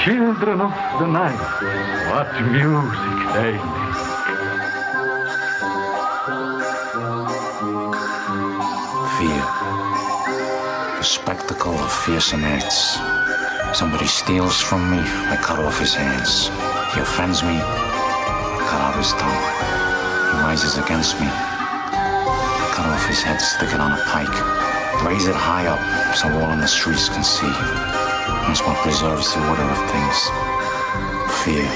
children of the night, what music they make. Fear. The spectacle of fearsome acts. Somebody steals from me, I cut off his hands. He offends me, I cut out his tongue. He rises against me, I cut off his head, stick it on a pike. Raise it high up so all in the streets can see. That's what preserves the order of things. Fear.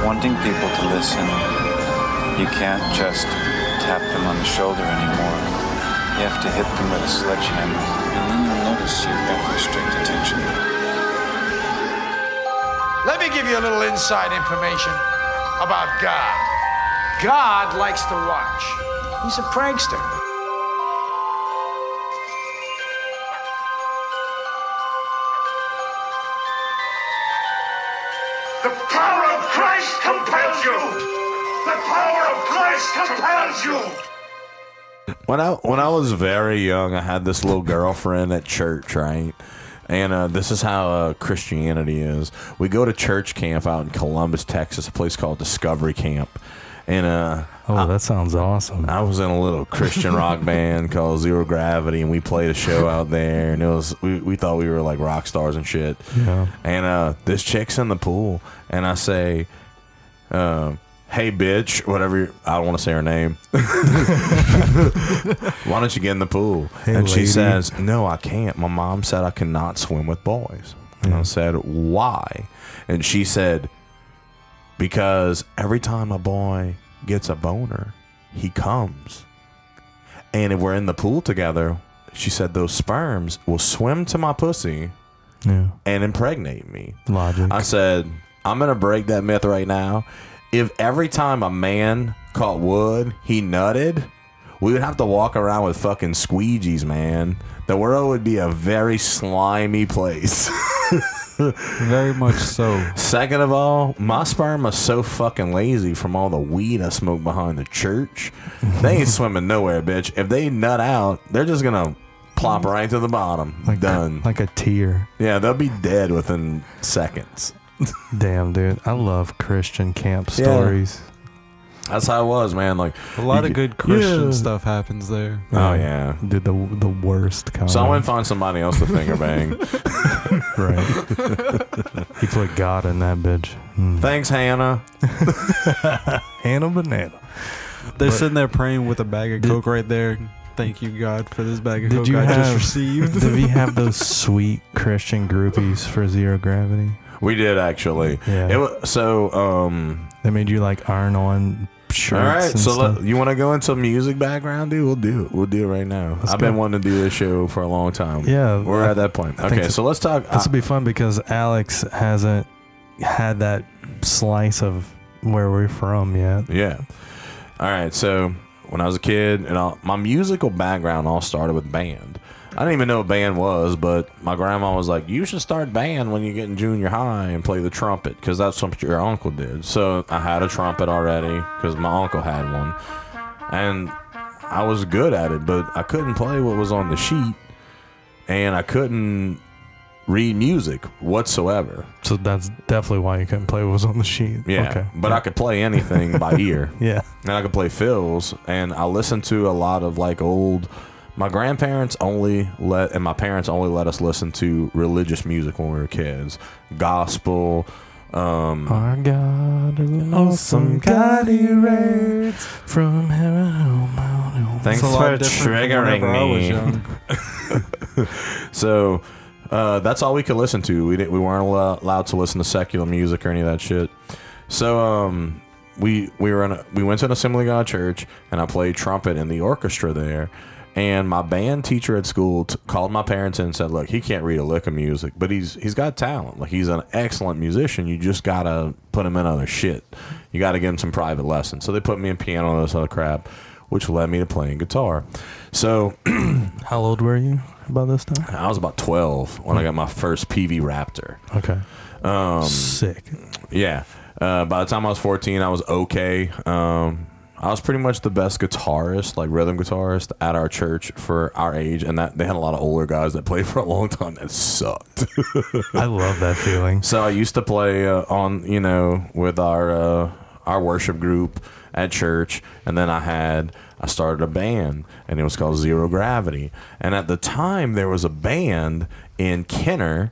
Wanting people to listen, you can't just tap them on the shoulder anymore. You have to hit them with a sledgehammer, and then you'll notice you've got their strict attention. Let me give you a little inside information about God. God likes to watch. He's a prankster. The power of Christ compels you! The power of Christ compels you! When I was very young, I had this little girlfriend at church, right? And this is how Christianity is. We go to church camp out in Columbus, Texas, a place called Discovery Camp. And that sounds awesome. I was in a little Christian rock band called Zero Gravity, and we played a show out there, and it was we thought we were like rock stars and shit. Yeah. And this chick's in the pool, and I say, "Hey, bitch," whatever. I don't want to say her name. Why don't you get in the pool? Hey, and she lady. says, "No, I can't. My mom said I cannot swim with boys." And I said, "Why?" And she said, "Because every time a boy gets a boner, he comes. And if we're in the pool together," she said, "those sperms will swim to my pussy and impregnate me." Logic. I said, "I'm going to break that myth right now. If every time a man caught wood, he nutted, we would have to walk around with fucking squeegees, man. The world would be a very slimy place." Very much so. Second of all, my sperm is so fucking lazy from all the weed I smoked behind the church. They ain't swimming nowhere, bitch. If they nut out, they're just gonna plop right to the bottom. Done. Like a tear. Yeah, they'll be dead within seconds. Damn, dude. I love Christian camp stories. That's how it was, man. Like a lot of good Christian stuff happens there. Oh yeah, dude, the worst kind. So I went and find somebody else to finger bang. Right. He put God in that bitch. Thanks, Hannah. Hannah Banana. They're sitting there praying with a bag of Coke right there. Thank you, God, for this bag of Coke I just received. Did we have those sweet Christian groupies for Zero Gravity? We did, actually. Yeah. It was, so they made you like iron on shirts. All right, and so stuff. you want to go into music background, dude? We'll do it right now. I've been wanting to do this show for a long time. Yeah, we're at that point. Okay, so let's talk. This will be fun because Alex hasn't had that slice of where we're from yet. Yeah. All right, so when I was a kid, and my musical background all started with band. I didn't even know what band was, but my grandma was like, "You should start band when you get in junior high and play the trumpet, because that's what your uncle did." So I had a trumpet already because my uncle had one, and I was good at it, but I couldn't play what was on the sheet, and I couldn't read music whatsoever. So that's definitely why you couldn't play what was on the sheet. Yeah, okay. But I could play anything by ear. Yeah, and I could play fills, and I listened to a lot of like old. My grandparents and my parents only let us listen to religious music when we were kids. Gospel. Our God is an awesome God, He reigns from heaven. Thanks for triggering me. So that's all we could listen to. We weren't allowed to listen to secular music or any of that shit. So we went to an Assembly of God church, and I played trumpet in the orchestra there. And my band teacher at school called my parents in and said, "Look, he can't read a lick of music, but he's got talent. Like, he's an excellent musician. You just gotta put him in other shit. You gotta give him some private lessons." So they put me in piano and all this other crap, which led me to playing guitar. So, how old were you about this time? I was about 12 when I got my first PV Raptor. Okay. Sick. Yeah. By the time I was 14, I was okay. I was pretty much the best guitarist, like rhythm guitarist, at our church for our age, and that they had a lot of older guys that played for a long time that sucked. I love that feeling. So I used to play with our worship group at church, and then I started a band, and it was called Zero Gravity. And at the time, there was a band in Kenner.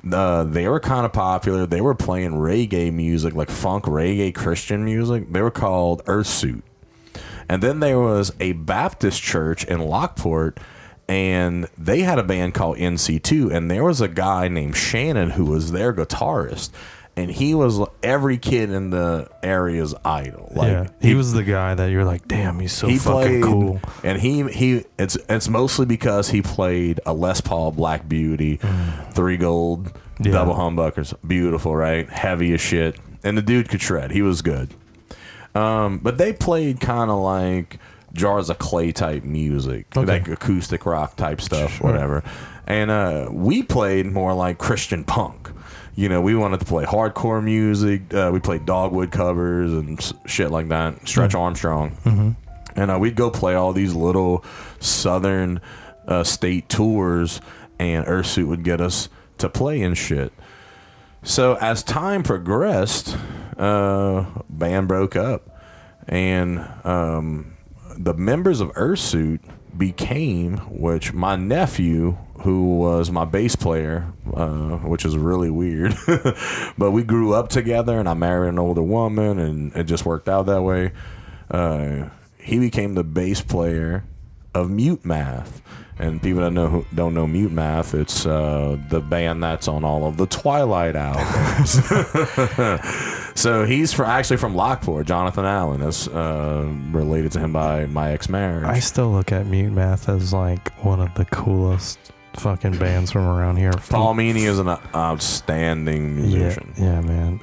They were kind of popular. They were playing reggae music, like funk reggae Christian music. They were called Earthsuit. And then there was a Baptist church in Lockport, and they had a band called NC2, and there was a guy named Shannon who was their guitarist. And he was every kid in the area's idol. Like, he was the guy that you're like, damn, he's so fucking cool. And it's mostly because he played a Les Paul Black Beauty, 3 gold, double humbuckers. Beautiful, right? Heavy as shit. And the dude could shred. He was good. But they played kind of like Jars of Clay type music, like acoustic rock type stuff, whatever. And we played more like Christian punk. You know, we wanted to play hardcore music. We played Dogwood covers and shit like that. Stretch Armstrong. Mm-hmm. And we'd go play all these little southern state tours, and Earthsuit would get us to play and shit. So as time progressed, band broke up, and the members of Earthsuit became, which my nephew, who was my bass player, which is really weird, but we grew up together, and I married an older woman, and it just worked out that way. He became the bass player of Mute Math. And people that don't know Mute Math, it's the band that's on all of the Twilight albums. So he's actually from Lockport. Jonathan Allen is related to him by my ex-marriage. I still look at Mute Math as like one of the coolest fucking bands from around here. Paul Meany is an outstanding musician. Yeah, man.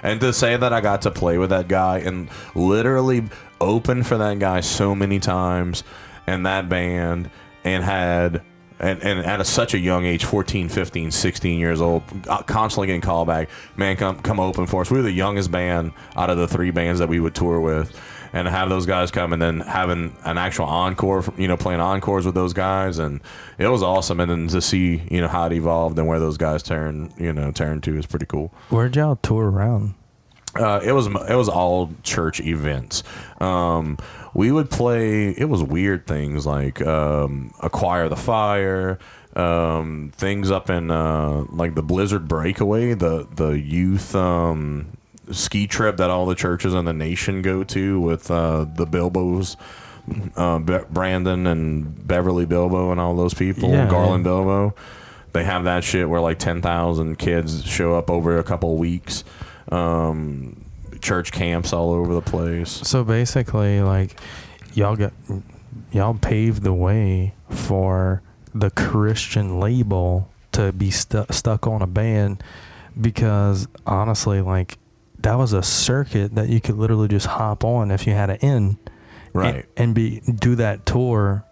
And to say that I got to play with that guy and literally open for that guy so many times, and that band, and had and at such a young age, 14, 15, 16 years old, constantly getting called back, man, come open for us. We were the youngest band out of the 3 bands that we would tour with, and have those guys come, and then having an actual encore, playing encores with those guys, and it was awesome. And then to see how it evolved and where those guys turn to is pretty cool. Where'd y'all tour around? It was all church events. We would play. It was weird things like Acquire the Fire, things up in like the Blizzard Breakaway, the youth ski trip that all the churches in the nation go to with the Bilbos, Brandon and Beverly Bilbo and all those people, Garland Bilbo. They have that shit where like 10,000 kids show up over a couple of weeks. Church camps all over the place. So basically, like, y'all paved the way for the Christian label to be stuck on a band, because honestly, like, that was a circuit that you could literally just hop on if you had an in, right, and do that tour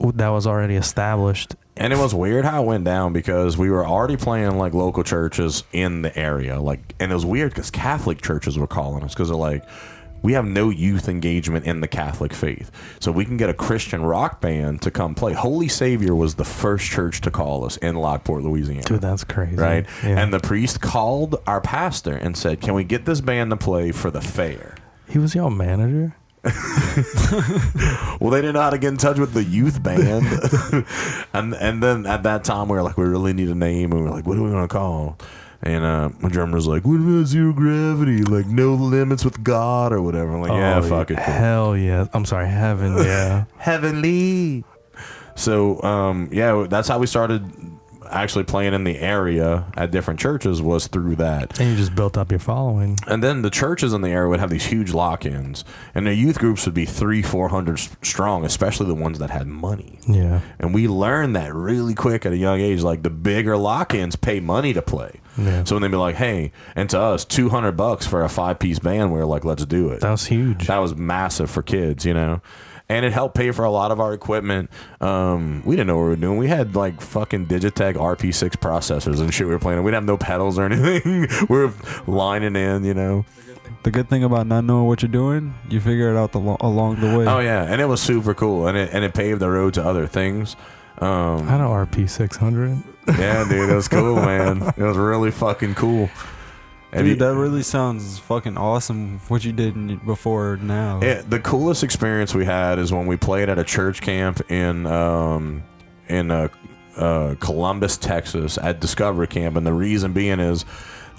that was already established. And it was weird how it went down, because we were already playing like local churches in the area, like, and it was weird because Catholic churches were calling us, because they're like, we have no youth engagement in the Catholic faith, so we can get a Christian rock band to come play. Holy Savior was the first church to call us in Lockport, Louisiana. Dude, that's crazy, right? Yeah. And the priest called our pastor and said, "Can we get this band to play for the fair?" He was y'all manager? Well, they didn't know how to get in touch with the youth band. and then at that time we were like, we really need a name, and we were like, what are we gonna call? And my drummer was like, what about Zero Gravity, like no limits with God or whatever? I'm like, fuck it, cool. Hell yeah. I'm sorry, heaven. Yeah. Heavenly. So that's how we started actually playing in the area at different churches, was through that. And you just built up your following. And then the churches in the area would have these huge lock-ins, and the youth groups would be 300-400 strong, especially the ones that had money. Yeah. And we learned that really quick at a young age. Like, the bigger lock-ins pay money to play. Yeah. So when they'd be like, hey, and to us, $200 for a 5-piece band, we were like, let's do it. That was huge. That was massive for kids, And it helped pay for a lot of our equipment. We didn't know what we were doing. We had like fucking Digitech RP6 processors and shit we were playing. We didn't have no pedals or anything. We were lining in, The the good thing about not knowing what you're doing, you figure it out along the way. Oh yeah, and it was super cool, and it paved the road to other things. I had an RP600. Yeah, dude, it was cool, man. It was really fucking cool. Dude, that really sounds fucking awesome. What you did before now. The coolest experience we had is when we played at a church camp in Columbus, Texas, at Discovery Camp, and the reason being is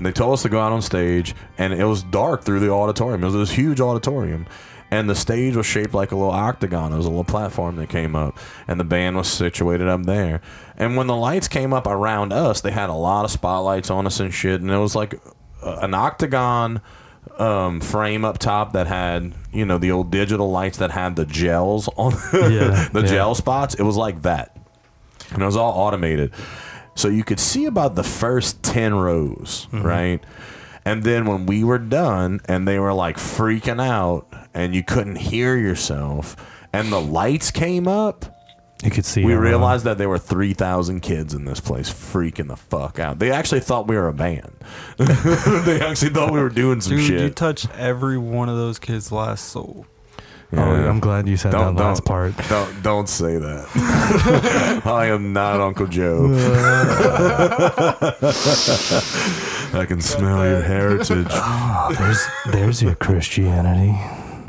they told us to go out on stage, and it was dark through the auditorium. It was this huge auditorium, and the stage was shaped like a little octagon. It was a little platform that came up, and the band was situated up there. And when the lights came up around us, they had a lot of spotlights on us and shit, and it was like an octagon frame up top that had, you know, the old digital lights that had the gels on gel spots. It was like that, and it was all automated, so you could see about the first 10 rows, right? And then when we were done and they were like freaking out and you couldn't hear yourself and the lights came up, you could see. We realized that there were 3,000 kids in this place freaking the fuck out. They actually thought we were a band. They actually thought we were doing some shit. You touched every one of those kids' last soul. Yeah. Oh, I'm glad you said that last part. Don't say that. I am not Uncle Joe. I can smell your heritage. Oh, there's your Christianity.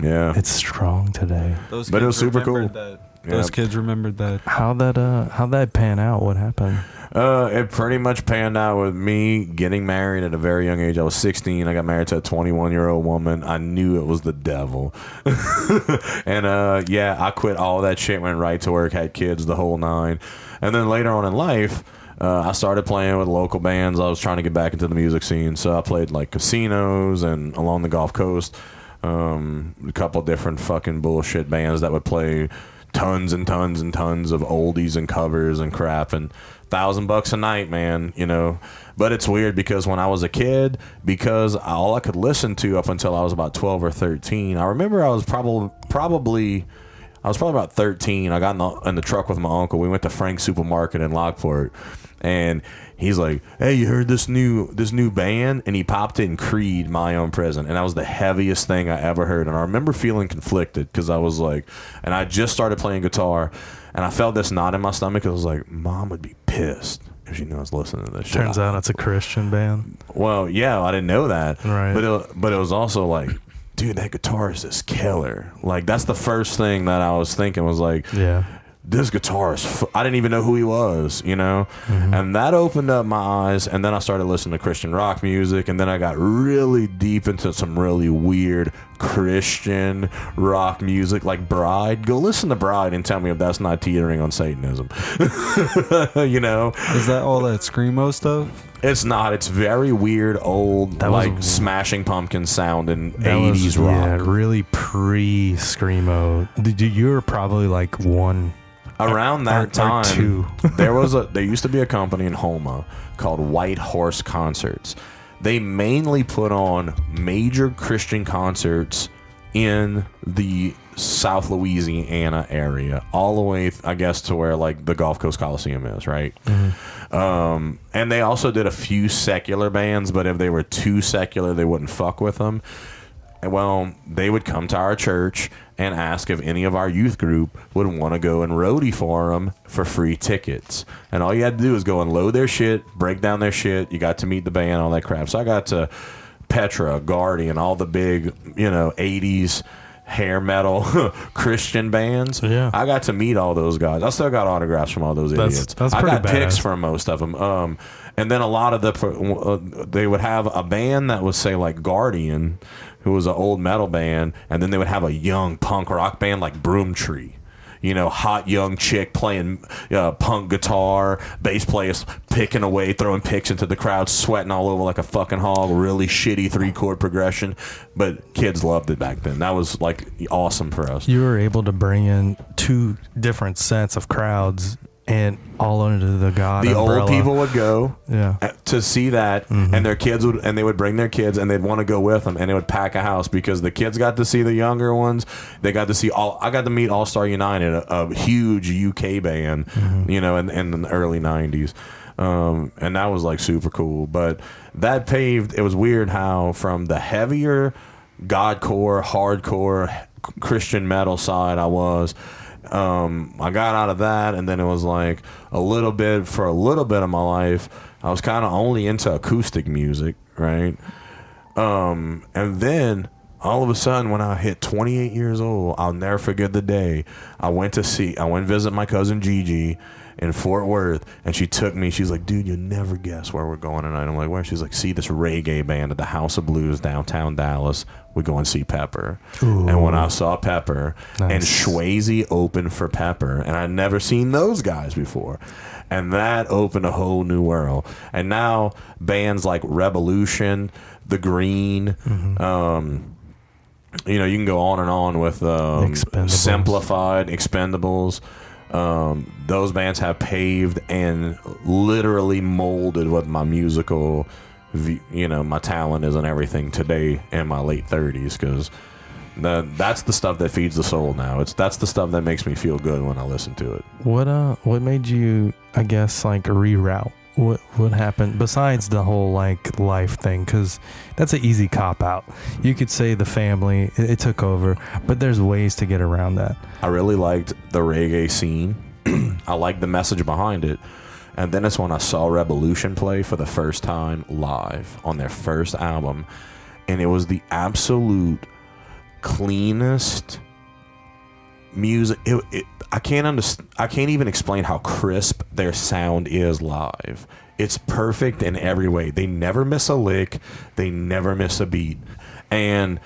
Yeah, it's strong today. But it was super cool. Those kids remembered that. How'd that pan out? What happened? It pretty much panned out with me getting married at a very young age. I was 16. I got married to a 21-year-old woman. I knew it was the devil. And I quit all that shit, went right to work, had kids, the whole nine. And then later on in life, I started playing with local bands. I was trying to get back into the music scene, so I played like casinos and along the Gulf Coast. A couple different fucking bullshit bands that would play tons and tons and tons of oldies and covers and crap, and $1,000 a night, man, you know. But it's weird because when I was a kid, because all I could listen to up until I was about 12 or 13, I remember I was probably about 13. I got in the truck with my uncle. We went to Frank's Supermarket in Lockport, and he's like, "Hey, you heard this new band?" And he popped in Creed, My Own Prison, and that was the heaviest thing I ever heard. And I remember feeling conflicted because I was like, and I just started playing guitar, and I felt this knot in my stomach. I was like, Mom would be pissed if she knows listening to this shit. Turns out it's a Christian band. Well, yeah, I didn't know that, right? But it was also like, dude, that guitarist is killer. Like, that's the first thing that I was thinking was like, yeah, this guitarist, I didn't even know who he was, you know? And that opened up my eyes, and then I started listening to Christian rock music, and then I got really deep into some really weird Christian rock music, like Bride. Go listen to Bride and tell me if that's not teetering on Satanism. You know? Is that all that Screamo stuff? It's not. It's very weird, old, like Smashing Pumpkins sound in 80s rock. Yeah, really pre-Screamo. You were probably like one... Around that time, two. there used to be a company in Houma called White Horse Concerts. They mainly put on major Christian concerts in the South Louisiana area, all the way, I guess, to where like the Gulf Coast Coliseum is, right? And they also did a few secular bands, but if they were too secular, they wouldn't fuck with them. Well, they would come to our church and ask if any of our youth group would want to go and roadie for them for free tickets. And all you had to do is go and load their shit, break down their shit. You got to meet the band, all that crap. So I got to Petra, Guardian, all the big, 80s hair metal Christian bands. Yeah. I got to meet all those guys. I still got autographs from all those idiots. That's I got pretty pics badass. from most of them. And then a lot of they would have a band that was, say, like Guardian, who was an old metal band, and then they would have a young punk rock band like Broomtree. Hot young chick playing punk guitar, bass players picking away, throwing picks into the crowd, sweating all over like a fucking hog, really shitty 3-chord progression. But kids loved it back then. That was like awesome for us. You were able to bring in two different sets of crowds and all under the God umbrella. Old people would go to see that, and their kids they would bring their kids, and they'd want to go with them, and they would pack a house because the kids got to see the younger ones. They got to see I got to meet All Star United, a huge UK band, in the early 90s. And that was like super cool. But that paved, it was weird how from the heavier godcore, hardcore, Christian metal side I was. I got out of that, and then it was like for a little bit of my life, I was kind of only into acoustic music, right? And then all of a sudden, when I hit 28 years old, I'll never forget the day I went to visit my cousin Gigi in Fort Worth, and she took me. She's like, dude, you'll never guess where we're going tonight. I'm like, where? She's like, see this reggae band at the House of Blues downtown Dallas. We go and see Pepper. Ooh. And when I saw Pepper, and Swayze opened for Pepper, and I'd never seen those guys before, and that opened a whole new world. And now bands like Revolution, The Green, you know, you can go on and on with Simplified, Expendables. Those bands have paved and literally molded what my musical, my talent is and everything today in my late 30s, because that's the stuff that feeds the soul now. That's the stuff that makes me feel good when I listen to it. What made you, I guess, like reroute? What happened besides the whole like life thing? Because that's an easy cop out. You could say the family, it took over, but there's ways to get around that. I really liked the reggae scene. I liked the message behind it. And then it's when I saw Revolution play for the first time live on their first album, and it was the absolute cleanest music. I can't even explain how crisp their sound is live. It's perfect in every way. They never miss a lick. They never miss a beat. And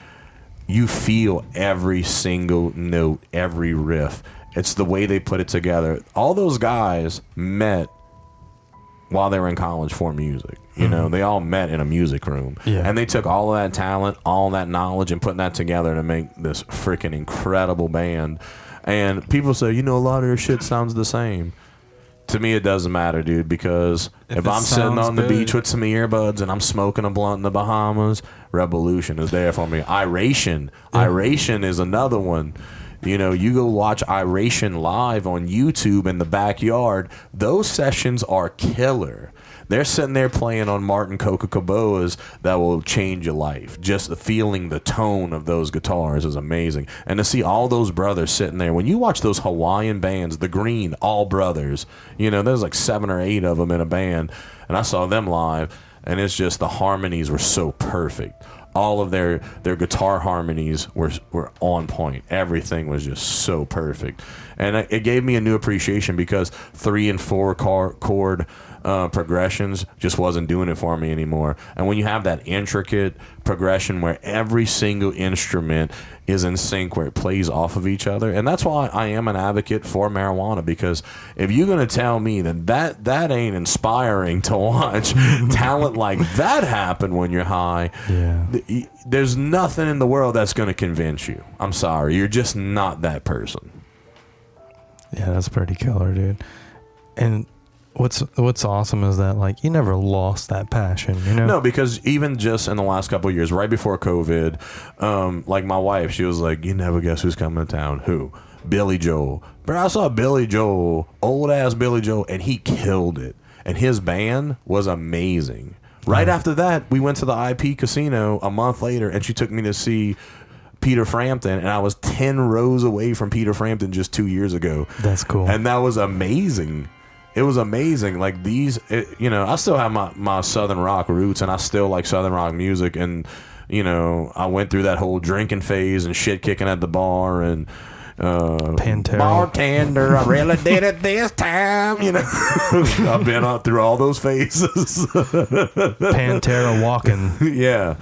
you feel every single note, every riff. It's the way they put it together. All those guys met while they were in college for music. You know, they all met in a music room. Yeah. And they took all of that talent, all that knowledge, and putting that together to make this freaking incredible band. And people say, a lot of their shit sounds the same. To me, it doesn't matter, dude, because if I'm sitting on the beach with some earbuds and I'm smoking a blunt in the Bahamas, Revolution is there for me. Iration is another one. You go watch Iration live on YouTube in the backyard. Those sessions are killer. They're sitting there playing on Martin Coca-Colas that will change your life. Just feeling the tone of those guitars is amazing. And to see all those brothers sitting there, when you watch those Hawaiian bands, The Green, all brothers, there's like 7 or 8 of them in a band, and I saw them live, and it's just the harmonies were so perfect. All of their guitar harmonies were on point. Everything was just so perfect. And it gave me a new appreciation, because 3 and 4 chord progressions just wasn't doing it for me anymore. And when you have that intricate progression where every single instrument is in sync, where it plays off of each other, and that's why I am an advocate for marijuana, because if you're going to tell me that ain't inspiring to watch talent like that happen when you're high, there's nothing in the world that's going to convince you. I'm sorry, you're just not that person. Yeah, that's pretty killer, dude. And what's awesome is that, like, you never lost that passion, No, because even just in the last couple of years, right before COVID, like my wife, she was like, you never guess who's coming to town. Who? Billy Joel. But I saw Billy Joel, old ass Billy Joel, and he killed it. And his band was amazing. Right after that, we went to the IP Casino a month later, and she took me to see Peter Frampton, and I was 10 rows away from Peter Frampton just 2 years ago. That's cool. And that was amazing. It was amazing. Like I still have my Southern rock roots, and I still like Southern rock music. And, I went through that whole drinking phase and shit kicking at the bar and Pantera. Bartender, I really did it this time. I've been through all those phases. Pantera walking. Yeah.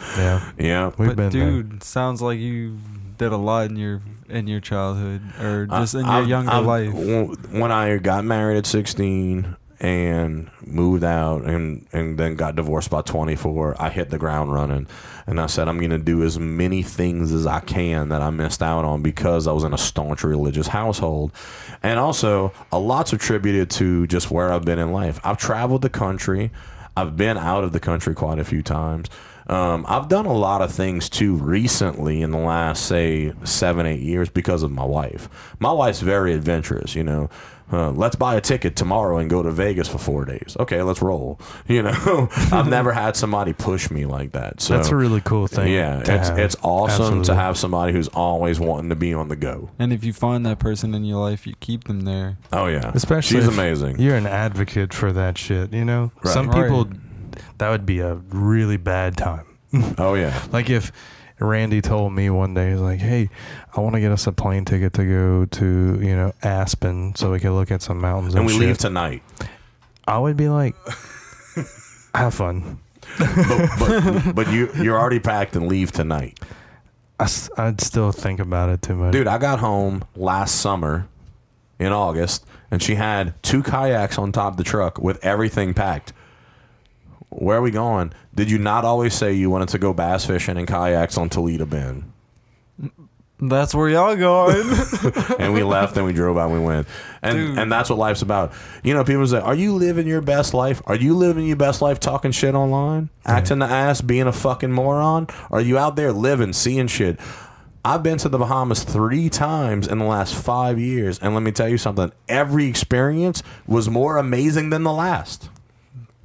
We've been dude, there. Sounds like you did a lot in your childhood, or just in your younger life. When I got married at 16 and moved out and then got divorced by 24, I hit the ground running, and I said I'm going to do as many things as I can that I missed out on, because I was in a staunch religious household. And also, a lot's attributed to just where I've been in life. I've traveled the country. I've been out of the country quite a few times. I've done a lot of things too recently in the last, say, 7-8 years because of my wife. My wife's very adventurous, you know. Let's buy a ticket tomorrow and go to Vegas for 4 days. Okay, let's roll. You know, I've never had somebody push me like that. So that's a really cool thing. Yeah, it's awesome Absolutely. to have somebody who's always wanting to be on the go. And if you find that person in your life, you keep them there. Oh yeah, Especially she's if amazing. You're an advocate for that shit, you know? Right. Some people, that would be a really bad time. Oh yeah. Like if Randy told me one day, he's like, hey, I want to get us a plane ticket to go to, you know, Aspen so we can look at some mountains and we shit. leave tonight. I would be like, have fun. but you're already packed and leave tonight. I'd still think about it too much. Dude, I got home last summer in August, and she had 2 kayaks on top of the truck with everything packed. Where are we going? Did you not always say you wanted to go bass fishing in kayaks on Toledo Bend? That's where y'all going. And we left and we drove out and we went. And that's what life's about. You know, people say, are you living your best life? Are you living your best life talking shit online? Acting the ass, being a fucking moron? Or are you out there living, seeing shit? I've been to the Bahamas 3 times in the last 5 years. And let me tell you something. Every experience was more amazing than the last.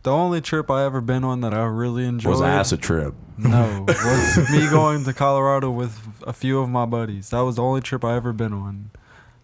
The only trip I ever been on that I really enjoyed Was acid trip. No, was me going to Colorado with a few of my buddies. That was the only trip I ever been on.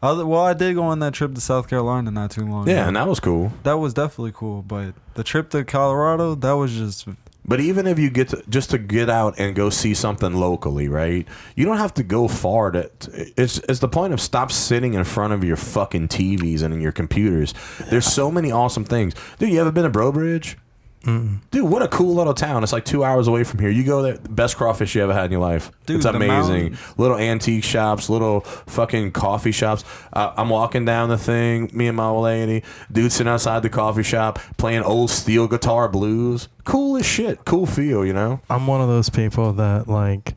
I did go on that trip to South Carolina not too long ago. Yeah, and that was cool. That was definitely cool. But the trip to Colorado, that was just... But even if you get to get out and go see something locally, right? You don't have to go far it's the point of stop sitting in front of your fucking TVs and in your computers. There's so many awesome things. Dude, you ever been to Brobridge? Mm-mm. Dude, what a cool little town. It's like 2 hours away from here. You go there, best crawfish you ever had in your life. Dude, it's amazing. Little antique shops, little fucking coffee shops. I'm walking down the thing, me and my old lady. Dude sitting outside the coffee shop playing old steel guitar blues. Cool as shit. Cool feel, you know? I'm one of those people that, like,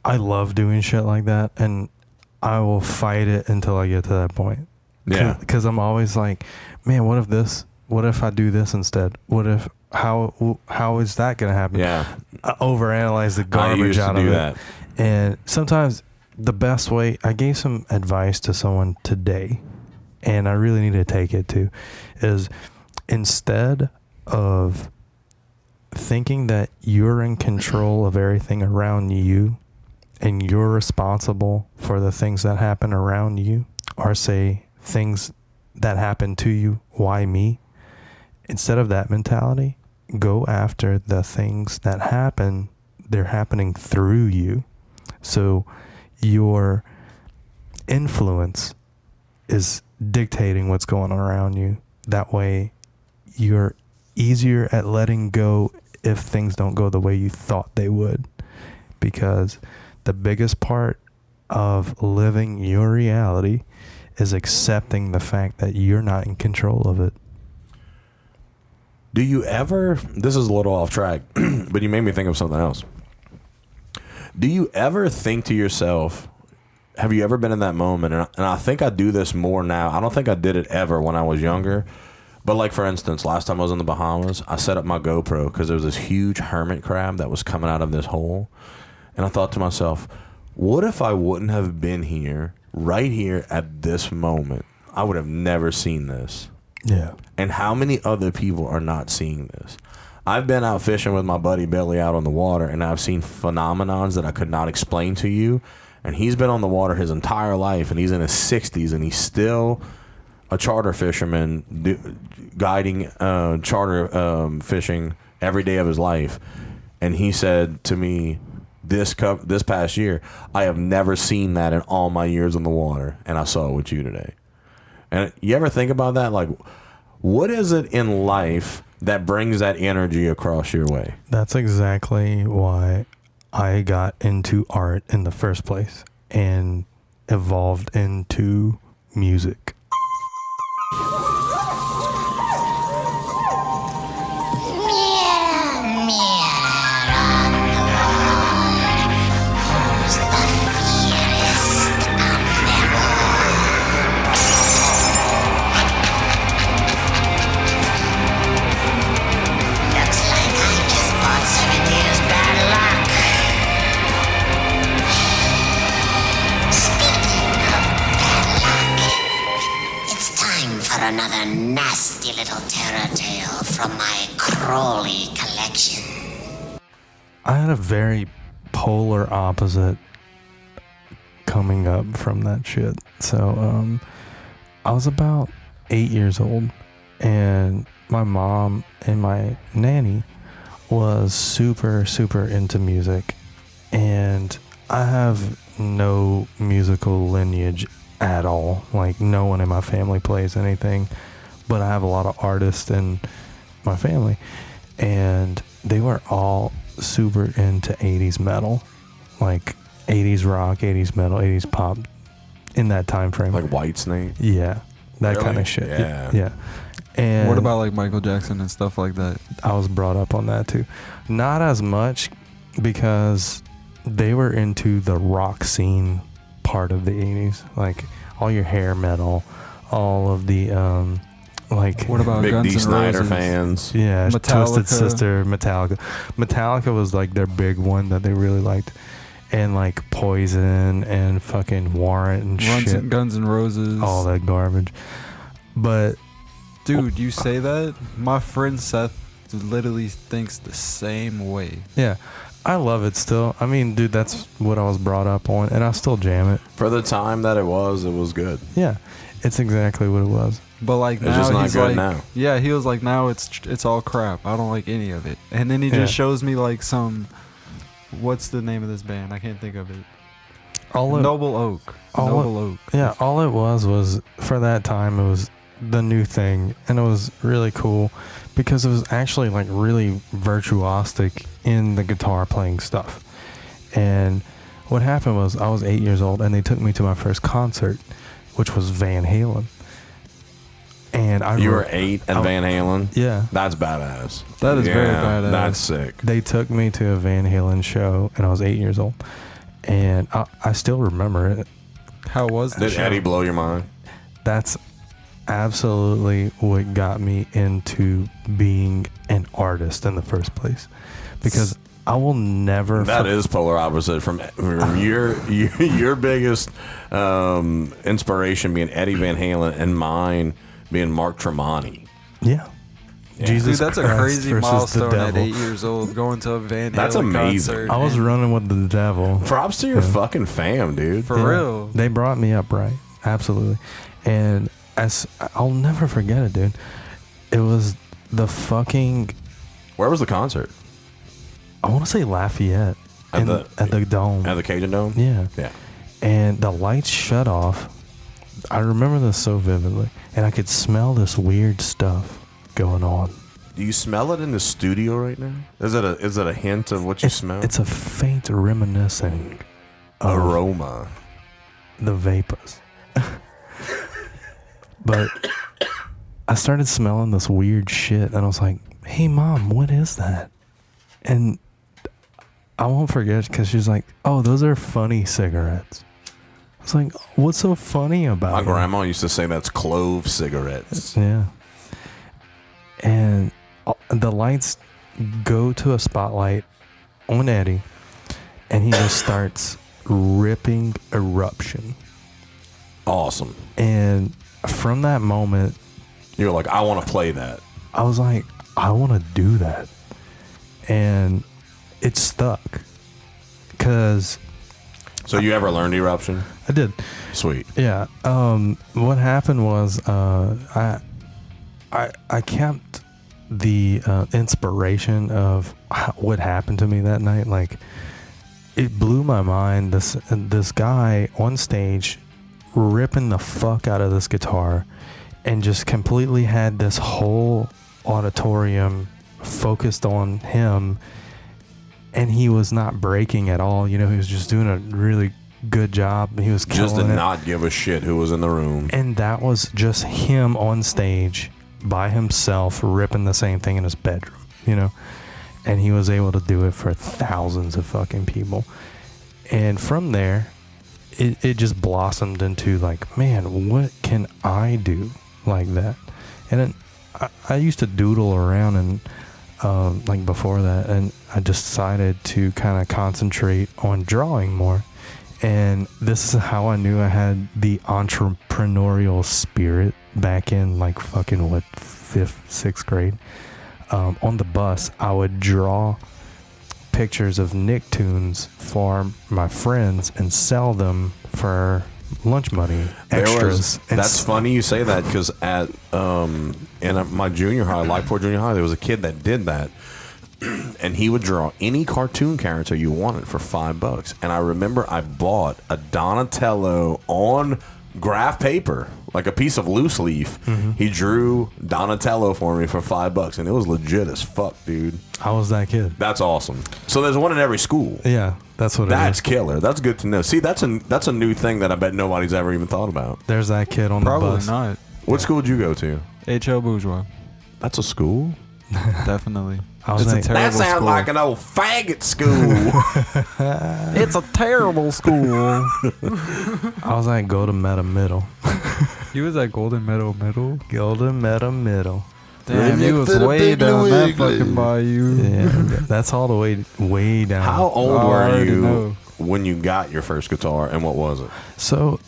I love doing shit like that, and I will fight it until I get to that point. Yeah. Because I'm always like, man, what if I do this instead? How is that going to happen? Yeah. I overanalyze the garbage out of it. That. And sometimes the best way, I gave some advice to someone today, and I really need to take it too, is instead of thinking that you're in control of everything around you and you're responsible for the things that happen around you, or say things that happen to you, why me? Instead of that mentality, go after the things that happen. They're happening through you. So your influence is dictating what's going on around you. That way you're easier at letting go if things don't go the way you thought they would. Because the biggest part of living your reality is accepting the fact that you're not in control of it. Do you ever, this is a little off track, but you made me think of something else. Do you ever think to yourself, have you ever been in that moment? And I think I do this more now. I don't think I did it ever when I was younger. But like, for instance, last time I was in the Bahamas, I set up my GoPro because there was this huge hermit crab that was coming out of this hole. And I thought to myself, what if I wouldn't have been here, right here at this moment? I would have never seen this. Yeah. And how many other people are not seeing this? I've been out fishing with my buddy Billy out on the water, and I've seen phenomenons that I could not explain to you. And he's been on the water his entire life, and he's in his 60s, and he's still a charter fisherman guiding charter fishing every day of his life. And he said to me this past year, I have never seen that in all my years on the water, and I saw it with you today. And you ever think about that? Like, what is it in life that brings that energy across your way? That's exactly why I got into art in the first place and evolved into music. Looks like I just bought 7 years back. another nasty little terror tale from my Crowley collection. I had a very polar opposite coming up from that shit. So, I was about 8 years old, and my mom and my nanny was super, super into music, and I have no musical lineage at all. Like, no one in my family plays anything, but I have a lot of artists in my family, and they were all super into 80s metal, like 80s rock, 80s metal, 80s pop, in that time frame. Like Whitesnake? Yeah, that Really? kind of shit. Yeah. Yeah. And What about like Michael Jackson and stuff like that? I was brought up on that too. Not as much, because they were into the rock scene part of the 80s, like all your hair metal, all of the like What about Big Guns D. N' Snyder Roses? fans. yeah, Metallica. Twisted Sister, Metallica was like their big one that they really liked, and like Poison and fucking Warrant and shit, Guns N' Roses. all that garbage. But Dude, you say that? My friend Seth literally thinks the same way. yeah, I love it still. I mean, dude, that's what I was brought up on, and I still jam it. For the time that it was good. Yeah, it's exactly what it was. But like It's now just not he's good like, now. yeah, he was like, now it's all crap. I don't like any of it. And then he Yeah. just shows me like what's the name of this band? I can't think of it. Noble Oak. Noble Oak. Yeah, all it was for that time, it was the new thing, and it was really cool because it was actually like really virtuosic in the guitar playing stuff. And what happened was, I was 8 years old, and they took me to my first concert, which was Van Halen. And You were 8 at Van Halen? Yeah. That's badass. That is very badass. That's sick. They took me to a Van Halen show, and I was 8 years old, and I still remember it. How was the Did show? Eddie blow your mind? That's absolutely what got me into being an artist in the first place, because I will never. That is polar opposite from your biggest inspiration being Eddie Van Halen, and mine being Mark Tremonti. Yeah. Jesus Dude, that's a Christ crazy versus milestone the at devil. 8 years old, going to a Van Halen That's amazing. concert. I was running with the devil. Props to your fucking fam, dude. For real. They brought me up right, absolutely, and I'll never forget it, dude. It was the fucking. Where was the concert? I want to say Lafayette At at the Dome. At the Cajun Dome? Yeah. Yeah. And the lights shut off. I remember this so vividly, and I could smell this weird stuff going on. Do you smell it in the studio right now? Is it a hint of what you smell? It's a faint reminiscing of aroma. the vapors. But I started smelling this weird shit, and I was like, "Hey, Mom, what is that?" And I won't forget, because she's like, "Oh, those are funny cigarettes." I was like, "What's so funny about My them?" grandma used to say that's clove cigarettes. Yeah. And the lights go to a spotlight on Eddie, and he just starts ripping Eruption. Awesome. And from that moment, you're like, I want to play that. I was like, I want to do that. And it stuck. Because. So you ever learned Eruption? I did. Sweet. Yeah. What happened was I kept the inspiration of what happened to me that night. Like, it blew my mind. This guy on stage ripping the fuck out of this guitar, and just completely had this whole auditorium focused on him, and he was not breaking at all. You know, he was just doing a really good job. He was just killing did it. not give a shit who was in the room. And that was just him on stage by himself, ripping the same thing in his bedroom, you know? And he was able to do it for thousands of fucking people. And from there, it just blossomed into like, man, what can I do like that? And then I used to doodle around, and like before that, and I just decided to kind of concentrate on drawing more. And this is how I knew I had the entrepreneurial spirit back in like fucking what, 5th, 6th grade. On the bus, I would draw pictures of Nicktoons for my friends and sell them for lunch money extras. That's funny you say that, because at in my junior high, Lightport Junior High, there was a kid that did that. And he would draw any cartoon character you wanted for $5. And I remember I bought a Donatello on graph paper, like a piece of loose leaf. He drew Donatello for me for $5, and it was legit as fuck, dude. I was that kid. That's awesome. So there's one in every school. Yeah, that's what it is. That's killer. That's good to know. See, that's a new thing that I bet nobody's ever even thought about. There's that kid on Probably the bus. not. What school did you go to? H.L. Bourgeois. That's a school? Definitely. was It's a like, terrible That sounds school. like an old faggot school. It's a terrible school. I was like, go to Meta Middle. He was at Golden Meadow Middle. Golden Meta Middle. Damn, he was to the way Big down that Wiggly. fucking bayou. Yeah, that's all the way down. How old I were already you know. when you got your first guitar, and what was it? So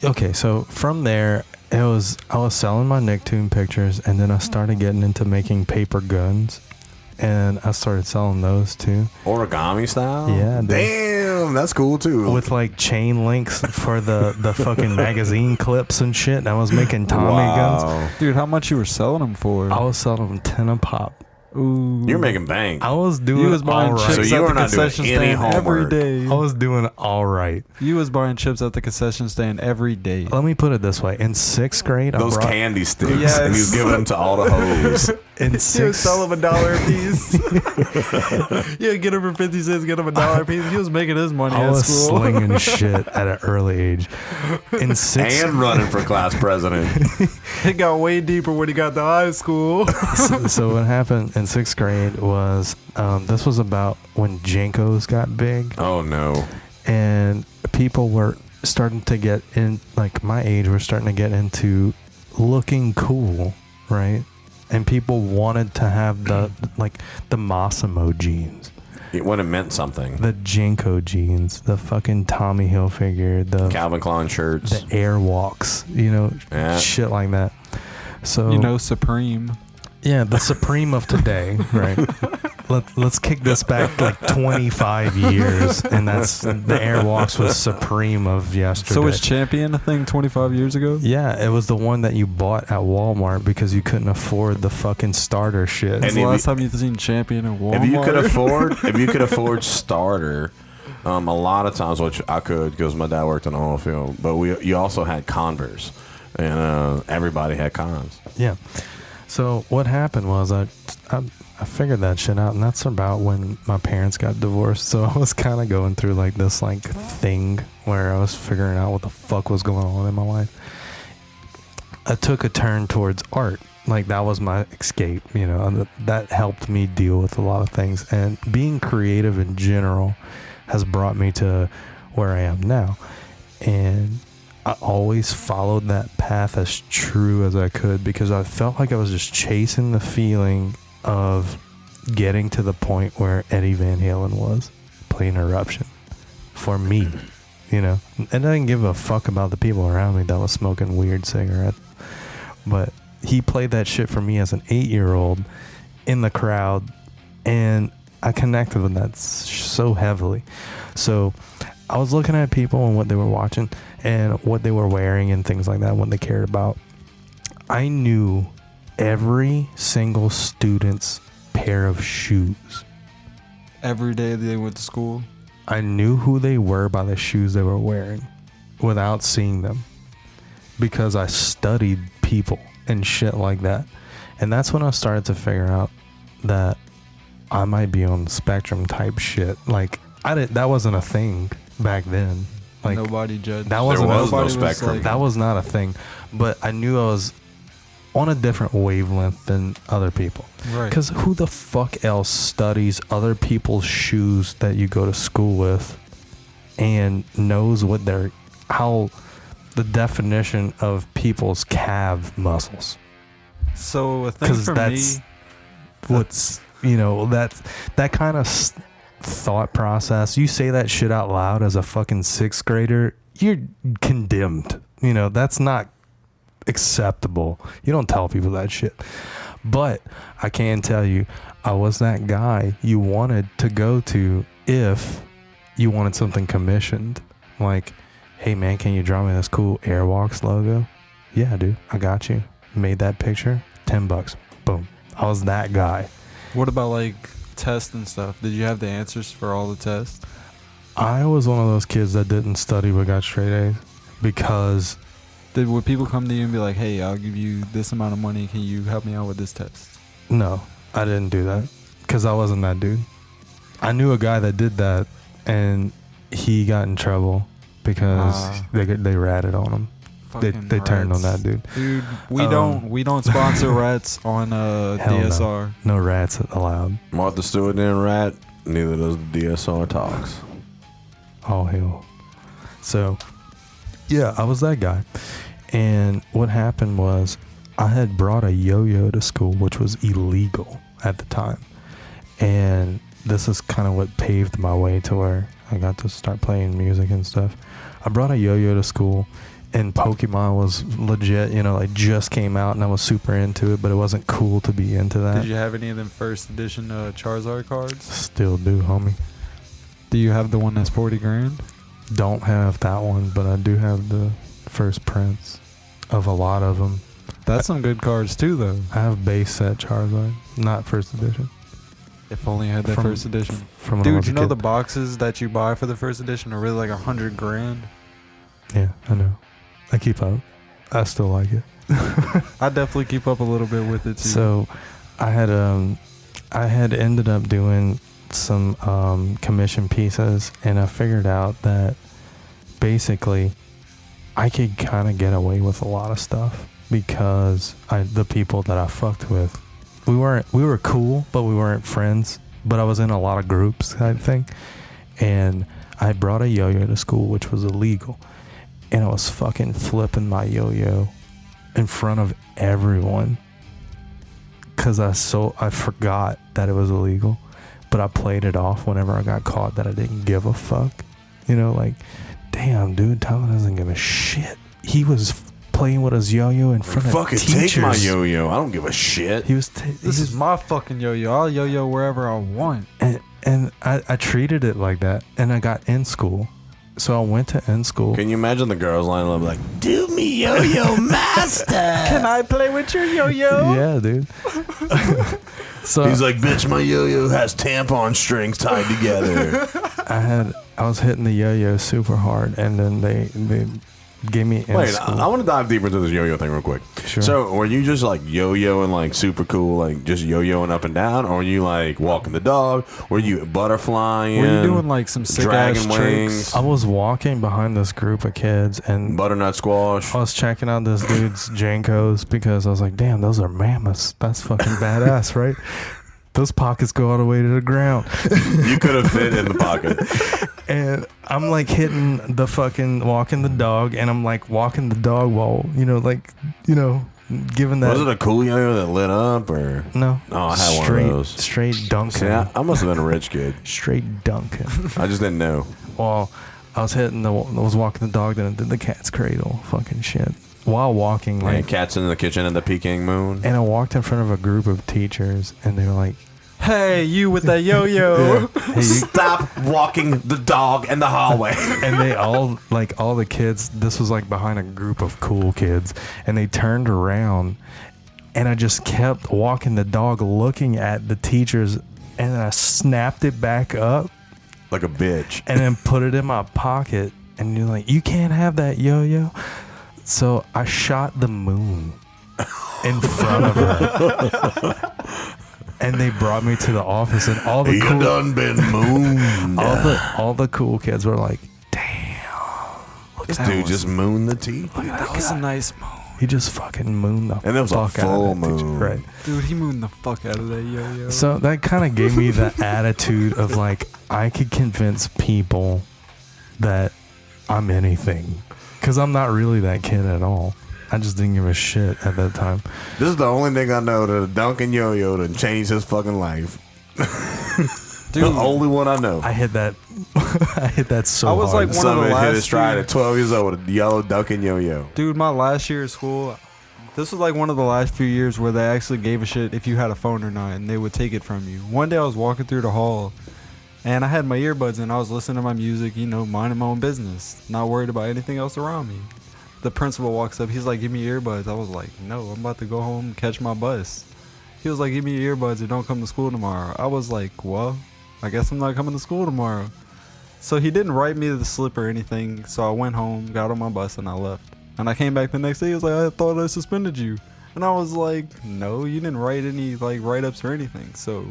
from there, I was selling my Nicktoon pictures, and then I started getting into making paper guns, and I started selling those too. Origami style? Yeah, dude. Damn, that's cool too. With like chain links for the fucking magazine clips and shit. And I was making Tommy guns. Dude, how much you were selling them for? I was selling them 10 a pop. Ooh. You're making bank. I was doing You was buying all right. chips So you at were the not doing concession any stand every homework. day. I was doing all right. You was buying chips at the concession stand every day. Let me put it this way. In 6th grade, Those I brought... candy sticks, Yes. and he was giving them to all the hoes. In You was 6th... selling them $1 a piece. Yeah, get them for 50 cents, get them $1 a piece. He was making his money I at was school. slinging shit at an early age. In 6th... And running for class president. It got way deeper when he got to high school. So what happened in 6th grade was this was about when Jankos got big, Oh no. and people were starting to get in, like my age, were starting to get into looking cool, right? And people wanted to have the Massimo jeans, When it meant something. the Janko jeans, the fucking Tommy Hilfiger, the Calvin Klein shirts. the Airwalks, Yeah. shit like that. So You know, Supreme. yeah, the Supreme of today, right? Let's kick this back like 25 years, and that's the Airwalks was Supreme of yesterday. So was Champion a thing 25 years ago? Yeah, it was the one that you bought at Walmart because you couldn't afford the fucking starter shit. When's And the if last you- time you've seen Champion at Walmart? if you could afford starter, a lot of times, which I could because my dad worked in the oil field, but you also had Converse, and everybody had Cons. Yeah. So what happened was I figured that shit out, and that's about when my parents got divorced. So I was kind of going through like this like thing where I was figuring out what the fuck was going on in my life. I took a turn towards art. Like that was my escape, and that helped me deal with a lot of things. And being creative in general has brought me to where I am now. And I always followed that path as true as I could because I felt like I was just chasing the feeling of getting to the point where Eddie Van Halen was playing Eruption for me, And I didn't give a fuck about the people around me that was smoking weird cigarettes. But he played that shit for me as an 8-year-old in the crowd, and I connected with that so heavily. So I was looking at people and what they were watching and what they were wearing and things like that, what they cared about. I knew every single student's pair of shoes. Every day they went to school. I knew who they were by the shoes they were wearing without seeing them because I studied people and shit like that. And that's when I started to figure out that I might be on the spectrum type shit. Like that wasn't a thing back then. Like Nobody judged. that wasn't There was no Nobody was spectrum. like- that was not a thing. But I knew I was on a different wavelength than other people. Right. Because who the fuck else studies other people's shoes that you go to school with and knows what how the definition of people's calf muscles? So a thing Because for that's me, what's, that kind of thought process. You say that shit out loud as a fucking 6th grader you're condemned. You know, that's not acceptable. You don't tell people that shit. But I can tell you, I was that guy you wanted to go to if you wanted something commissioned. Like, hey man, can you draw me this cool Airwalks logo? Yeah, dude, I got you. Made that picture, $10. Boom. I was that guy. What about like tests and stuff? Did you have the answers for all the tests? I was one of those kids that didn't study but got straight A's because... Would people come to you and be like, hey, I'll give you this amount of money, can you help me out with this test? No, I didn't do that because I wasn't that dude. I knew a guy that did that, and he got in trouble because they ratted on him. They turned on that dude. Dude, we don't sponsor rats on DSR. No rats allowed. Martha Stewart didn't rat, neither does the DSR talks. All hell. So, yeah, I was that guy. And what happened was I had brought a yo-yo to school, which was illegal at the time. And this is kind of what paved my way to where I got to start playing music and stuff. I brought a yo-yo to school, and Pokemon was legit, you know, like just came out, and I was super into it, but it wasn't cool to be into that. Did you have any of them first edition Charizard cards? Still do, homie. Do you have the one that's 40 grand? Don't have that one, but I do have the first prints of a lot of them. That's some good cards too, though. I have base set Charizard, not first edition. If only I had that first edition. Dude, you know the boxes that you buy for the first edition are really like $100 grand? Yeah, I know. I keep up. I still like it. I definitely keep up a little bit with it too. So I had ended up doing some commission pieces, and I figured out that basically I could kind of get away with a lot of stuff because the people that I fucked with, we were cool, but we weren't friends, but I was in a lot of groups type thing. And I brought a yo-yo to school, which was illegal, and I was fucking flipping my yo-yo in front of everyone because I forgot that it was illegal, but I played it off whenever I got caught that I didn't give a fuck. You know, like, damn, dude, Tyler doesn't give a shit. He was playing with his yo-yo in front of fucking teachers. Take my yo-yo. I don't give a shit. This is my fucking yo-yo. I'll yo-yo wherever I want. And I treated it like that, and I got in school. So I went to in school. Can you imagine the girls lining up like, do me yo-yo master? Can I play with your yo-yo? Yeah, dude. So he's like, bitch, my yo-yo has tampon strings tied together. I was hitting the yo-yo super hard, and then they gave me in school. I want to dive deeper into this yo-yo thing real quick. Sure. So were you just like yo-yoing like super cool, like just yo-yoing up and down, or were you like walking the dog? Were you butterflying? Were you doing like some sick ass tricks? I was walking behind this group of kids and butternut squash. I was checking out this dude's Jankos because I was like, damn, those are mammoths. That's fucking badass, right? Those pockets go all the way to the ground. You could have fit in the pocket. And I'm like hitting the fucking walking the dog, and I'm like walking the dog while, giving that. Was it a cool yo-yo that lit up or? No. Oh, I had one of those. Straight dunking. See, I must have been a rich kid. Straight dunking. I just didn't know. Well, I was walking the dog, then I did the cat's cradle fucking shit. While walking, like... And cats in the kitchen and the Peking moon. And I walked in front of a group of teachers, and they were like, hey, you with that yo-yo. Hey, stop walking the dog in the hallway. And they all the kids, this was like behind a group of cool kids, and they turned around, and I just kept walking the dog looking at the teachers, and then I snapped it back up. Like a bitch. And then put it in my pocket, and you're like, you can't have that yo-yo. So I shot the moon in front of her. And they brought me to the office, and all the cool, done been mooned. all the cool kids were like, "Damn, this dude just mooned the teeth. That was a nice moon. He just fucking mooned the fuck out of that. And it was a full moon, right? Dude, he mooned the fuck out of that yo-yo. So that kind of gave me the attitude of like I could convince people that I'm anything, because I'm not really that kid at all. I just didn't give a shit at that time. This is the only thing I know that a Dunkin' yo-yo done changed his fucking life. Dude, The only one I know. I hit that. I hit that so I was hard. like one of the Somebody hit his last stride few- at 12 years old with a yellow Dunkin' yo-yo. Dude, my last year of school, this was like one of the last few years where they actually gave a shit if you had a phone or not, and they would take it from you. One day I was walking through the hall, and I had my earbuds in. I was listening to my music, minding my own business, not worried about anything else around me. The principal walks up. He's like, "Give me your earbuds." I was like, "No, I'm about to go home and catch my bus." He was like, "Give me your earbuds or don't come to school tomorrow." I was like, "Well, I guess I'm not coming to school tomorrow." So he didn't write me the slip or anything. So I went home, got on my bus, and I left. And I came back the next day. He was like, "I thought I suspended you." And I was like, "No, you didn't write any write-ups or anything." So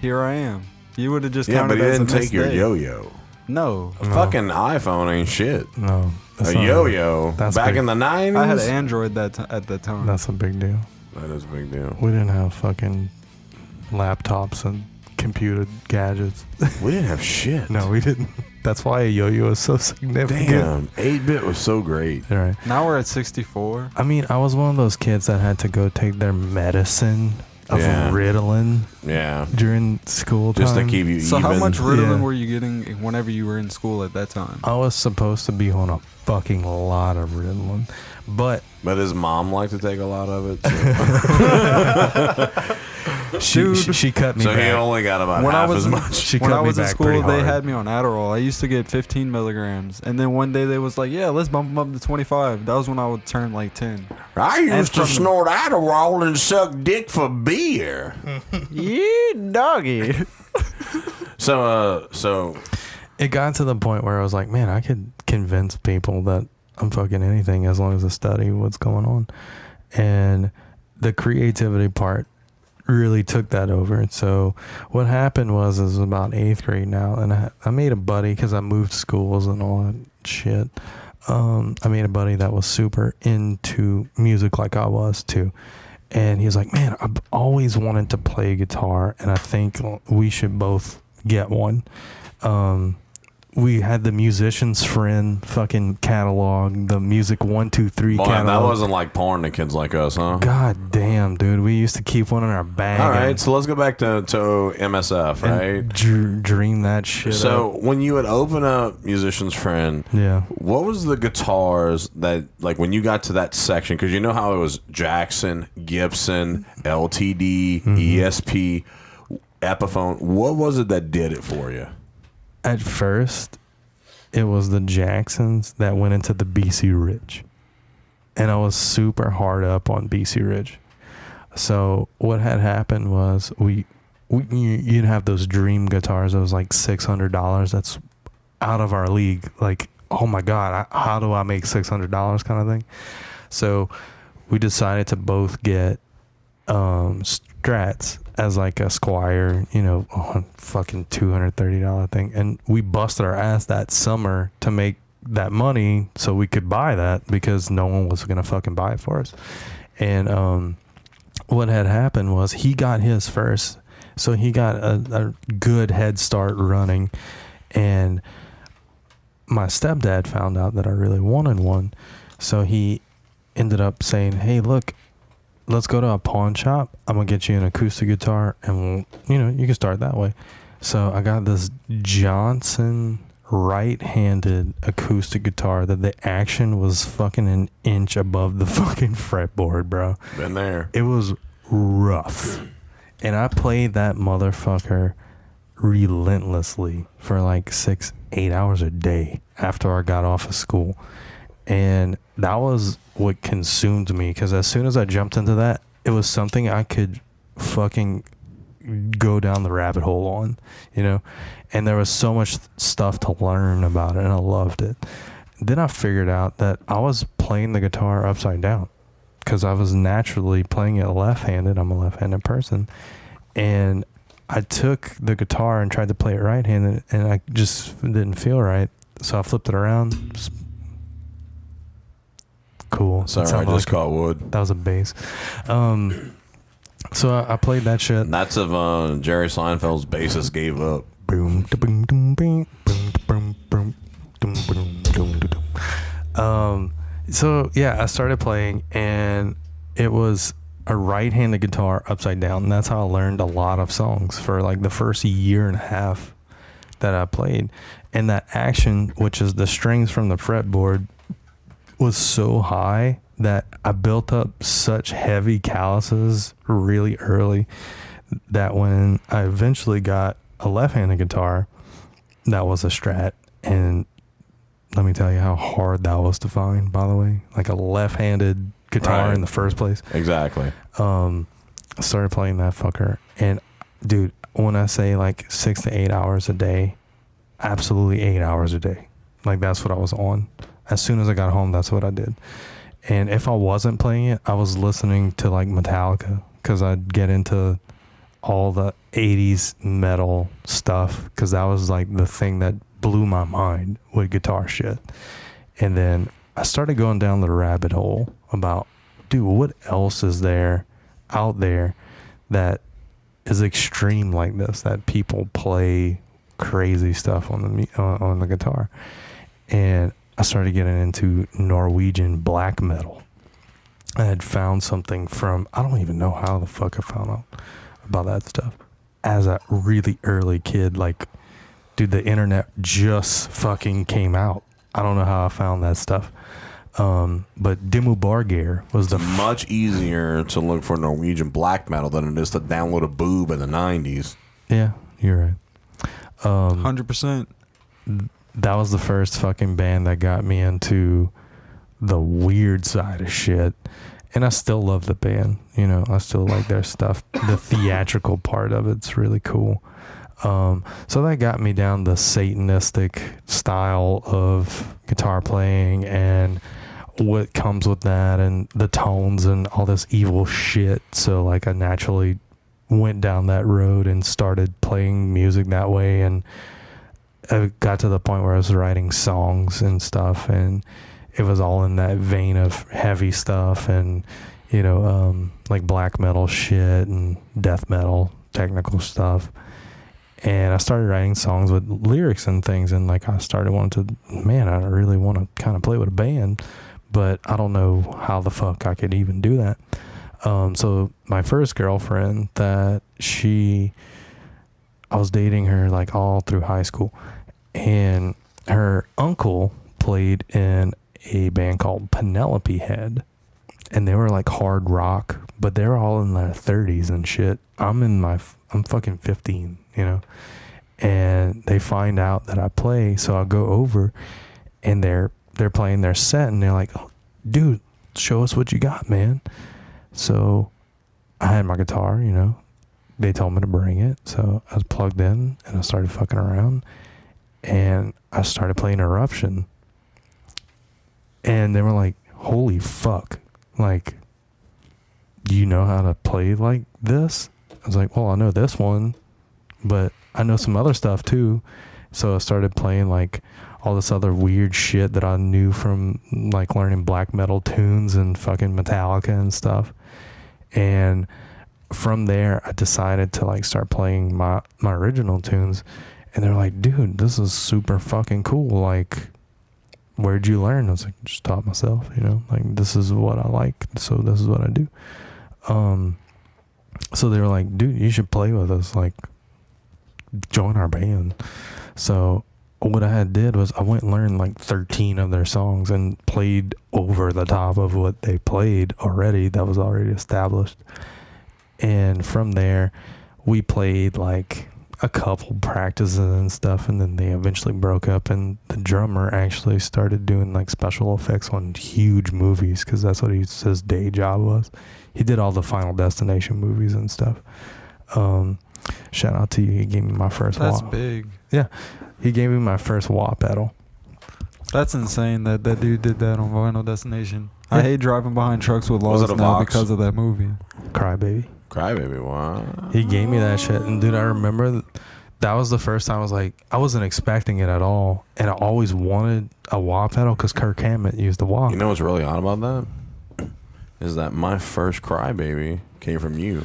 here I am. You would have just Yeah, counted but he as a didn't take missed your day. yo-yo. No. A fucking iPhone ain't shit. No. A that's not- yo-yo. that's Back big. in the 90s? I had an Android at that time. That's a big deal. That is a big deal. We didn't have fucking laptops and computer gadgets. We didn't have shit. No, we didn't. That's why a yo-yo is so significant. Damn. 8-bit was so great. All right. Now we're at 64. I mean, I was one of those kids that had to go take their medicine of Yeah. Ritalin Yeah. during school time. Just to keep you So even. how much Ritalin Yeah. were you getting whenever you were in school at that time? I was supposed to be on a fucking lot of Ritalin, but But his mom liked to take a lot of it. So, she cut me so back. he only got about When I half was as in- much. She When cut I me was in back school, pretty they hard. had me on Adderall. I used to get 15 milligrams, and then one day they was like, "Yeah, let's bump them up to 25." That was when I would turn like 10. I used to from- snort Adderall and suck dick for beer. Yeah, doggy. So It got to the point where I was like, man, I could convince people that I'm fucking anything as long as I study what's going on. And the creativity part really took that over. So what happened was about 8th grade now, and I made a buddy because I moved schools and all that shit. I made a buddy that was super into music like I was too. And he was like, man, I've always wanted to play guitar, and I think we should both get one. We had the Musician's Friend fucking catalog, the Music 123 boy, catalog. that wasn't like porn to kids like us, huh? God damn, dude. We used to keep one in our bag. All right, so let's go back to MSF, right? and dream that shit So up. when you would open up Musician's Friend, Yeah. what was the guitars that, like, when you got to that section? Because you know how it was Jackson, Gibson, LTD, ESP, Epiphone. What was it that did it for you? At first, it was the Jacksons that went into the BC Rich. And I was super hard up on BC Rich. So what had happened was you'd have those dream guitars. It was like $600. That's out of our league. Like, oh my God, how do I make $600 kind of thing? So we decided to both get Strats as like a Squire, fucking $230 thing. And we busted our ass that summer to make that money so we could buy that, because no one was going to fucking buy it for us. And what had happened was he got his first. So he got a good head start running. And my stepdad found out that I really wanted one. So he ended up saying, hey, look, let's go to a pawn shop. I'm going to get you an acoustic guitar, and you can start that way. So I got this Johnson right-handed acoustic guitar that the action was fucking an inch above the fucking fretboard, bro. Been there. It was rough. And I played that motherfucker relentlessly for like 6-8 hours a day after I got off of school. And that was what consumed me, because as soon as I jumped into that, it was something I could fucking go down the rabbit hole on, and there was so much stuff to learn about it, and I loved it. Then I figured out that I was playing the guitar upside down, because I was naturally playing it left-handed. I'm a left-handed person, and I took the guitar and tried to play it right-handed, and I just didn't feel right, so I flipped it around. Cool. Sorry, I just caught wood. That was a bass. So I played that shit. That's of Jerry Seinfeld's bassist gave up. Boom, boom, boom, boom, boom, boom, boom, boom, boom. So yeah, I started playing, and it was a right-handed guitar upside down, and that's how I learned a lot of songs for like the first year and a half that I played. And that action, which is the strings from the fretboard, was so high that I built up such heavy calluses really early that when I eventually got a left-handed guitar, that was a Strat. And let me tell you how hard that was to find, by the way. Like a left-handed guitar in the first place. Exactly. I started playing that fucker. And, dude, when I say like 6 to 8 hours a day, absolutely 8 hours a day. Like, that's what I was on. As soon as I got home, that's what I did. And if I wasn't playing it, I was listening to like Metallica, because I'd get into all the 80s metal stuff, because that was like the thing that blew my mind with guitar shit. And then I started going down the rabbit hole about, dude, what else is there out there that is extreme like this, that people play crazy stuff on the guitar. And I started getting into Norwegian black metal. I had found something from, I don't even know how the fuck I found out about that stuff. As a really early kid, like, dude, the internet just fucking came out. I don't know how I found that stuff. But Dimmu Borgir was the much easier to look for Norwegian black metal than it is to download a boob in the 90s. Yeah, you're right. 100%. That was the first fucking band that got me into the weird side of shit. And I still love the band. You know, I still like their stuff. The theatrical part of it's really cool. So that got me down the Satanistic style of guitar playing and what comes with that and the tones and all this evil shit. So like I naturally went down that road and started playing music that way, and I got to the point where I was writing songs and stuff, and it was all in that vein of heavy stuff and, you know, like black metal shit and death metal technical stuff. And I started writing songs with lyrics and things, and like I started wanting to, man, I really want to kind of play with a band, but I don't know how the fuck I could even do that. So my first girlfriend I was dating her like all through high school, and her uncle played in a band called Penelope Head, and they were like hard rock, but they were all in their 30s and shit. I'm fucking 15, you know, and they find out that I play, so I'll go over, and they're playing their set, and they're like, oh, dude, show us what you got, man. So I had my guitar, you know, they told me to bring it, so I was plugged in, and I started fucking around, and I started playing Eruption, and they were like, holy fuck, like, do you know how to play like this? I was like, well, I know this one, but I know some other stuff too. So I started playing like all this other weird shit that I knew from like learning black metal tunes and fucking Metallica and stuff. And from there, I decided to like start playing my original tunes. And they're like, dude, this is super fucking cool. Like, where'd you learn? I was like, just taught myself, you know, like this is what I like, so this is what I do. So they were like, dude, you should play with us, like join our band. So what I did was I went and learned like 13 of their songs and played over the top of what they played already, that was already established. And from there we played like a couple practices and stuff, and then they eventually broke up, and the drummer actually started doing like special effects on huge movies, because that's what his day job was. He did all the Final Destination movies and stuff. Shout out to you, he gave me my first That's wah. big. Yeah, he gave me my first wah pedal. That's insane that dude did that on Final Destination. Yeah. I hate driving behind trucks with Was laws it a now Vox? because of that movie. Crybaby. Crybaby, wow. He gave me that shit, and dude, I remember that was the first time I was like, I wasn't expecting it at all, and I always wanted a wah pedal because Kirk Hammett used the wah. You know what's really odd about that? Is that my first Crybaby came from you.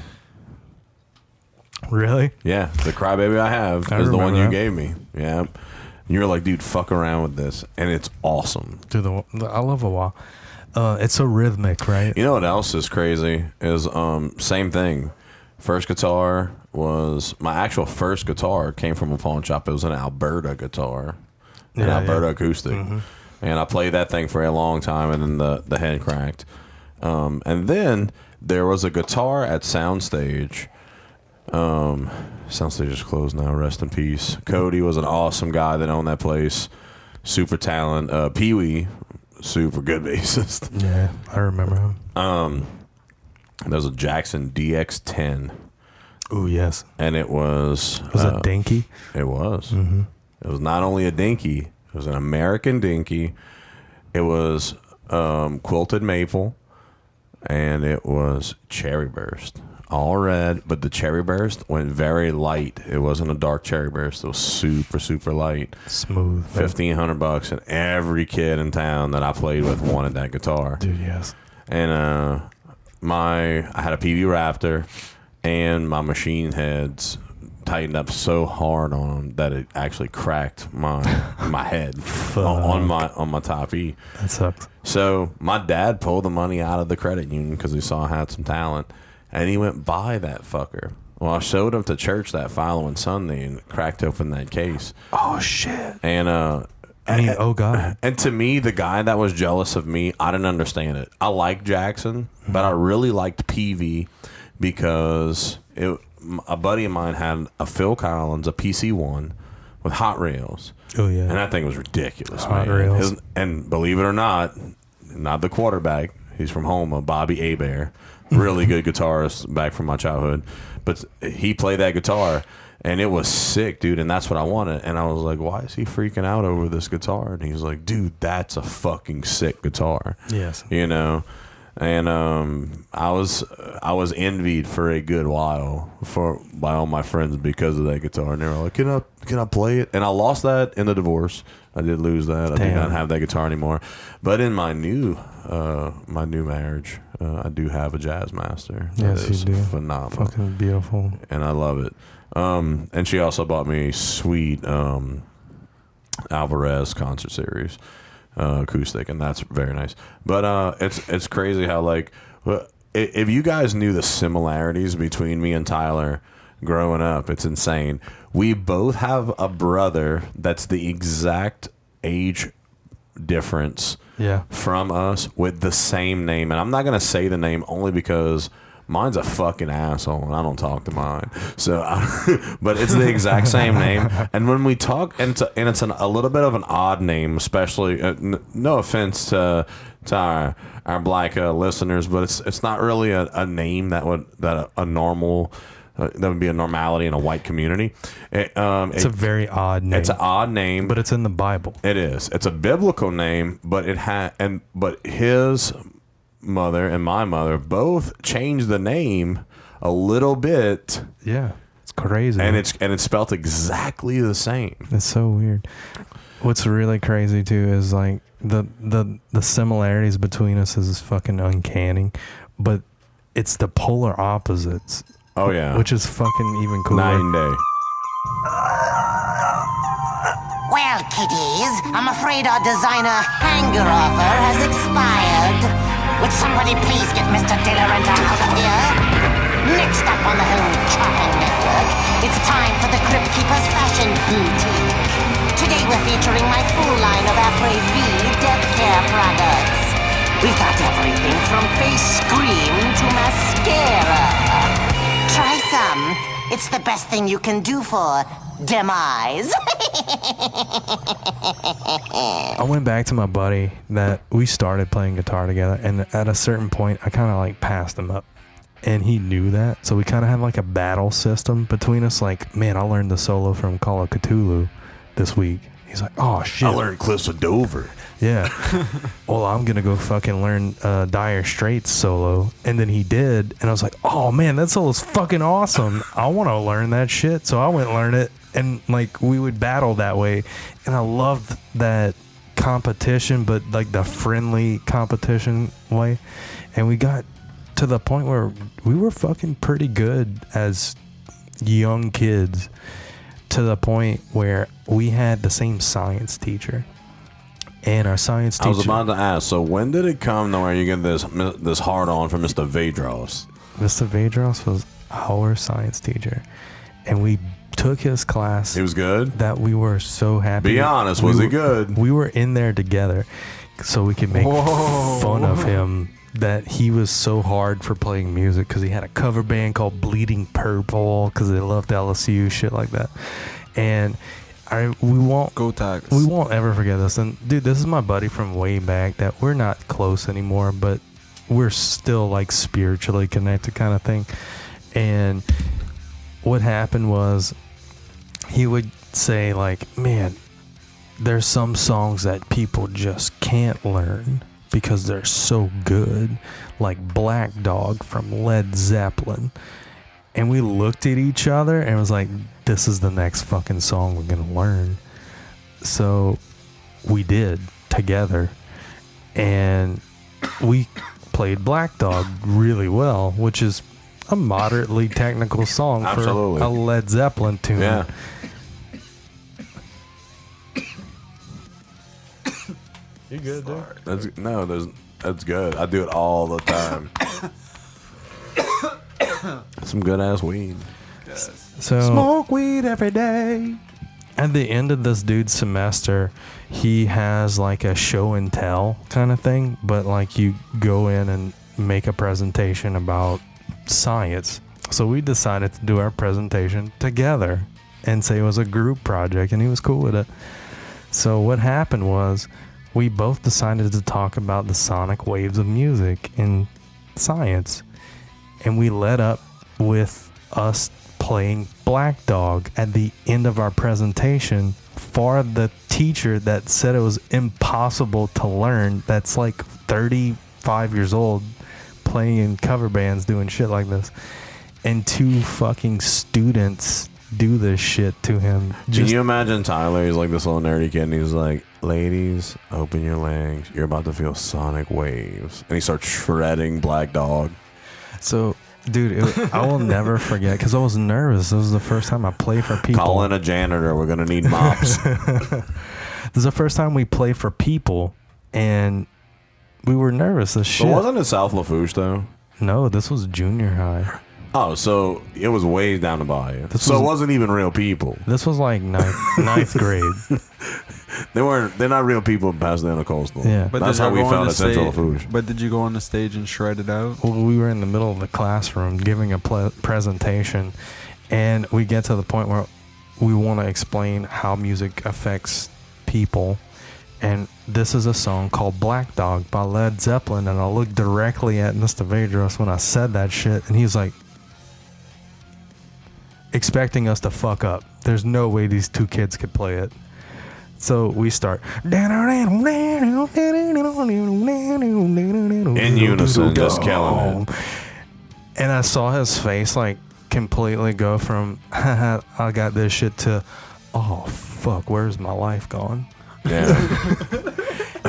Really? Yeah, the Crybaby I have I is the one remember you that. gave me. Yeah. And you were like, dude, fuck around with this, and it's awesome. Dude, I love a wah. It's so rhythmic, right? You know what else is crazy is same thing. First guitar was my actual first guitar came from a pawn shop. It was an Alberta guitar, an Alberta acoustic, and I played that thing for a long time, and then the head cracked. And then there was a guitar at Soundstage. Soundstage is closed now. Rest in peace. Cody was an awesome guy that owned that place. Super talent. Pee Wee, super good bassist. Yeah, I remember him. There was a Jackson DX10. Oh yes. And it was it dinky? It was. Mm-hmm. It was not only a dinky. It was an American dinky. It was quilted maple, and it was cherry burst. All red, but the cherry burst went very light. It wasn't a dark cherry burst. It was super, super light. Smooth. $1,500, and every kid in town that I played with wanted that guitar. Dude, yes. And I had a PV Raptor, and my machine heads tightened up so hard on them that it actually cracked my head on my top E. That sucks. So my dad pulled the money out of the credit union because he saw I had some talent. And he went buy that fucker. Well, I showed him to church that following Sunday and cracked open that case. Oh shit! And oh god! And to me, the guy that was jealous of me, I didn't understand it. I liked Jackson, but I really liked PV because a buddy of mine had a Phil Collins, a PC1 with hot rails. Oh yeah, and that thing was ridiculous. Hot man. rails. And believe it or not the quarterback. He's from Houma, Bobby Abear. Really good guitarist back from my childhood, but he played that guitar and it was sick, dude, and that's what I wanted. And I was like, why is he freaking out over this guitar? And he's like, dude, that's a fucking sick guitar. Yes. You know, and I was envied for a good while by all my friends because of that guitar, and they were like, can I play it? And I lost that in the divorce. I did lose that. I do not have that guitar anymore. But in my new marriage, I do have a Jazzmaster. Yes, you do. Phenomenal. Fucking beautiful. And I love it. And she also bought me a sweet Alvarez concert series acoustic, and that's very nice. But it's crazy how, like, if you guys knew the similarities between me and Tyler growing up, it's insane. We both have a brother that's the exact age difference from us with the same name. And I'm not going to say the name only because mine's a fucking asshole and I don't talk to mine. So, but it's the exact same name. And when we talk, and it's a little bit of an odd name, especially, no offense to our black listeners, but it's not really a name that a normal... that would be a normality in a white community. It's a very odd name. It's an odd name, but it's in the Bible. It is. It's a biblical name, but but his mother and my mother both changed the name a little bit. Yeah, it's crazy. And it's spelled exactly the same. It's so weird. What's really crazy too is like the similarities between us is fucking uncanny, but it's the polar opposites. Oh yeah, which is fucking even cooler. Night and day. Well, kiddies, I'm afraid our designer hanger offer has expired. Would somebody please get Mr. De La Renta out of here? Next up on the Home Chopping Network, it's time for the Crypt Keeper's Fashion Boutique. Today we're featuring my full line of Afro-V death care products. We've got everything from face cream to mascara. Try some. It's the best thing you can do for demise. I went back to my buddy that we started playing guitar together, and at a certain point, I kind of like passed him up, and he knew that. So we kind of had like a battle system between us. Like, man, I learned the solo from Call of Cthulhu this week. He's like, oh shit, I learned Cliffs of Dover. Yeah. Well, I'm going to go fucking learn Dire Straits solo. And then he did. And I was like, oh, man, that solo's fucking awesome. I want to learn that shit. So I went and learned it. And, like, we would battle that way. And I loved that competition, but, like, the friendly competition way. And we got to the point where we were fucking pretty good as young kids, to the point where we had the same science teacher. And our science teacher. I was about to ask. So when did it come to where you get this hard on from Mr. Vedros? Mr. Vedros was our science teacher, and we took his class. He was good. That we were so happy. Be honest, was he good? We were in there together, so we could make fun of him. That he was so hard for playing music because he had a cover band called Bleeding Purple because they loved LSU shit like that, and. We won't ever forget this. And dude, this is my buddy from way back that we're not close anymore, but we're still like spiritually connected kind of thing. And what happened was he would say like, man, there's some songs that people just can't learn because they're so good, like Black Dog from Led Zeppelin. And we looked at each other and was like, this is the next fucking song we're going to learn. So we did together. And we played Black Dog really well, which is a moderately technical song for a Led Zeppelin tune. Yeah. You good, dude? That's good. I do it all the time. Some good ass weed. So smoke weed every day. At the end of this dude's semester, he has like a show and tell kind of thing, but like you go in and make a presentation about science. So we decided to do our presentation together and say it was a group project, and he was cool with it. So what happened was we both decided to talk about the sonic waves of music in science. And we led up with us playing Black Dog at the end of our presentation for the teacher that said it was impossible to learn. That's like 35 years old, playing in cover bands, doing shit like this. And 2 fucking students do this shit to him. Can you imagine Tyler? He's like this little nerdy kid, and he's like, ladies, open your legs. You're about to feel sonic waves. And he starts shredding Black Dog. So, dude, I will never forget because I was nervous. This was the first time I played for people. Call in a janitor. We're going to need mops. This is the first time we played for people, and we were nervous as shit. But wasn't it South Lafourche, though? No, this was junior high. Oh, so it was way down the bayou. It wasn't even real people. This was like ninth grade. They're not real people in Pasadena Coastal. Yeah. But that's how we felt at Central Lafourche. But did you go on the stage and shred it out? Well, we were in the middle of the classroom giving a presentation, and we get to the point where we want to explain how music affects people. And this is a song called Black Dog by Led Zeppelin. And I looked directly at Mr. Vedros when I said that shit, and he's like, expecting us to fuck up. There's no way these 2 kids could play it. So we start in unison, just killing it. And I saw his face like completely go from I got this shit to oh fuck, where's my life gone? Yeah.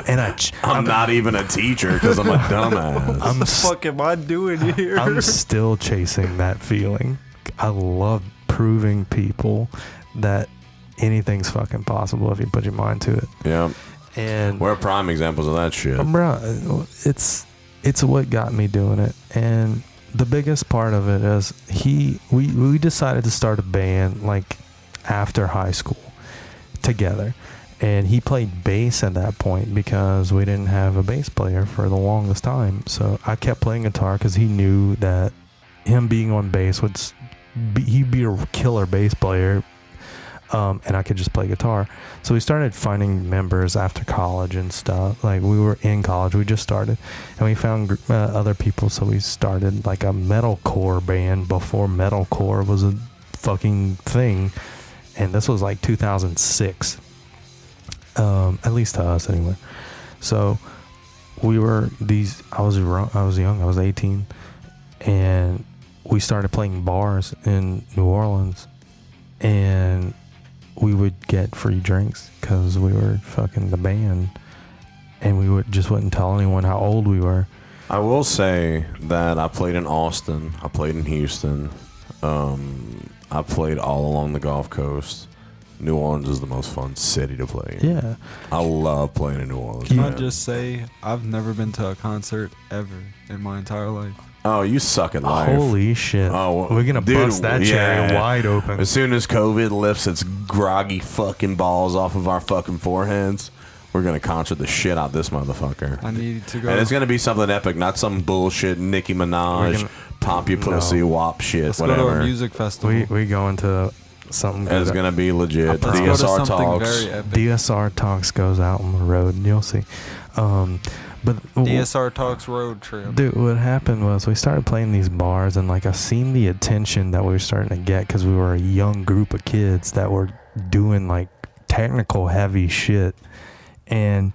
And I'm not even a teacher because I'm a dumbass. What the fuck am I doing here? I'm still chasing that feeling. I love proving people that anything's fucking possible if you put your mind to it. Yeah. And we're prime examples of that shit. Bro, it's what got me doing it. And the biggest part of it is we decided to start a band like after high school together. And he played bass at that point because we didn't have a bass player for the longest time. So I kept playing guitar because he knew that him being on bass he'd be a killer bass player, and I could just play guitar. So we started finding members after college and stuff. Like we were in college, we just started, and we found other people. So we started like a metalcore band before metalcore was a fucking thing, and this was like 2006, at least to us anyway. So we were I was young, I was 18, and we started playing bars in New Orleans, and we would get free drinks because we were fucking the band, and we wouldn't tell anyone how old we were. I will say that I played in Austin, I played in Houston, I played all along the Gulf Coast, New Orleans is the most fun city to play in. Yeah. I love playing in New Orleans. Can I man. just say, I've never been to a concert ever in my entire life. Oh, you suck at life. Holy shit. Oh, we're going to dude, bust that cherry wide open. As soon as COVID lifts its groggy fucking balls off of our fucking foreheads, we're going to concert the shit out this motherfucker. I need to go. And it's going to be something epic, not some bullshit Nicki Minaj, pop your pussy, wop shit, Let's whatever. go to a music festival. We going to something It's going to be legit. Let's go to DSR something Talks. very epic. DSR Talks goes out on the road, and you'll see. But DSR Talks road trip. dude, what happened was we started playing these bars, and like I seen the attention that we were starting to get because we were a young group of kids that were doing like technical heavy shit, and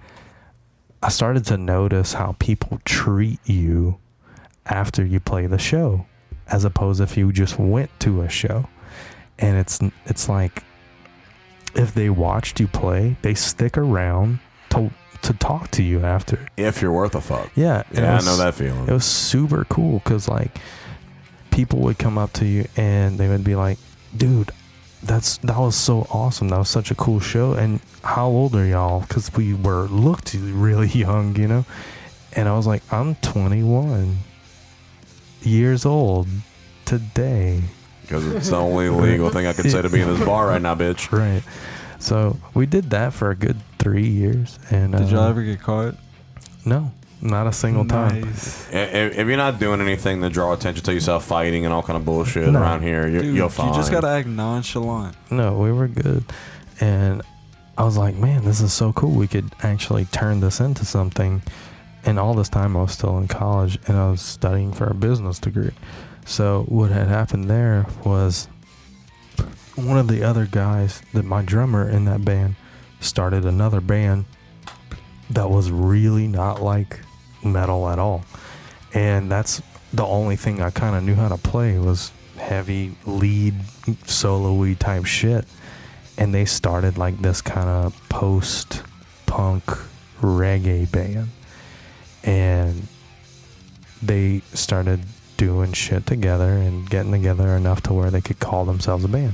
I started to notice how people treat you after you play the show, as opposed if you just went to a show. And it's like if they watched you play, they stick around to talk to you after. If you're worth a fuck. Yeah. Yeah, I know that feeling. It was super cool because like people would come up to you and they would be like, dude, that was so awesome. That was such a cool show. And how old are y'all? Because we looked really young, you know? And I was like, I'm 21 years old today. Because it's the only legal thing I could say to be in this bar right now, bitch. Right. So we did that for a good 3 years. And Did y'all ever get caught? No, not a single time. If you're not doing anything to draw attention to yourself, fighting and all kind of bullshit No. around here, Dude, you're fine. You just gotta act nonchalant. No, we were good. And I was like, man, this is so cool. We could actually turn this into something. And all this time I was still in college and I was studying for a business degree. So what had happened there was one of the other guys, that my drummer in that band, started another band that was really not like metal at all. And that's the only thing I kind of knew how to play was heavy lead solo-y type shit. And they started like this kind of post-punk reggae band. And they started doing shit together and getting together enough to where they could call themselves a band.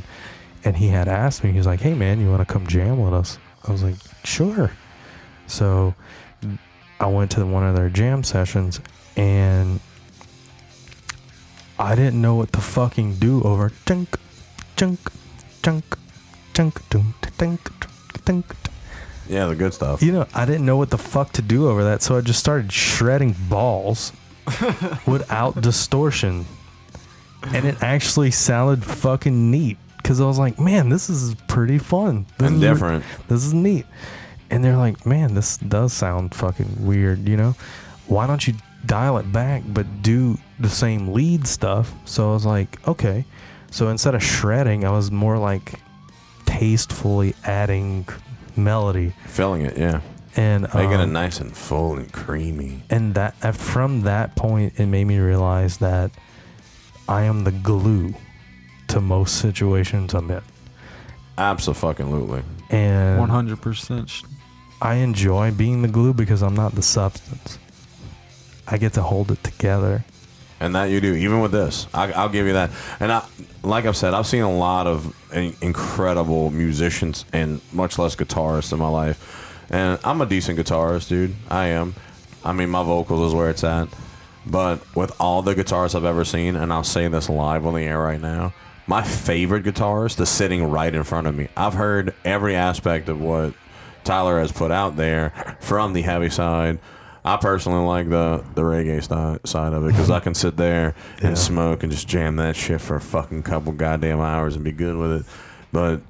And he had asked me, he's like, hey man, you want to come jam with us? I was like, sure. So I went to one of their jam sessions and I didn't know what to fucking do over chunk, chunk, chunk, chunk, chunk, chunk, chunk. Yeah, the good stuff. You know, I didn't know what the fuck to do over that, so I just started shredding balls without distortion. And it actually sounded fucking neat. Because I was like, man, this is pretty fun. And different. This is neat. And they're like, man, this does sound fucking weird, you know? Why don't you dial it back but do the same lead stuff? So I was like, okay. So instead of shredding, I was more like tastefully adding melody. Filling it, yeah. And making it nice and full and creamy. And that from that point, it made me realize that I am the glue to most situations I'm in. Absolutely. And 100%. I enjoy being the glue because I'm not the substance. I get to hold it together. And that you do, even with this. I'll give you that. And like I've said, I've seen a lot of incredible musicians and much less guitarists in my life. And I'm a decent guitarist, dude. I am. I mean, my vocals is where it's at. But with all the guitarists I've ever seen, and I'll say this live on the air right now, my favorite guitarist is sitting right in front of me. I've heard every aspect of what Tyler has put out there from the heavy side. I personally like the reggae side of it because I can sit there and smoke and just jam that shit for a fucking couple goddamn hours and be good with it. But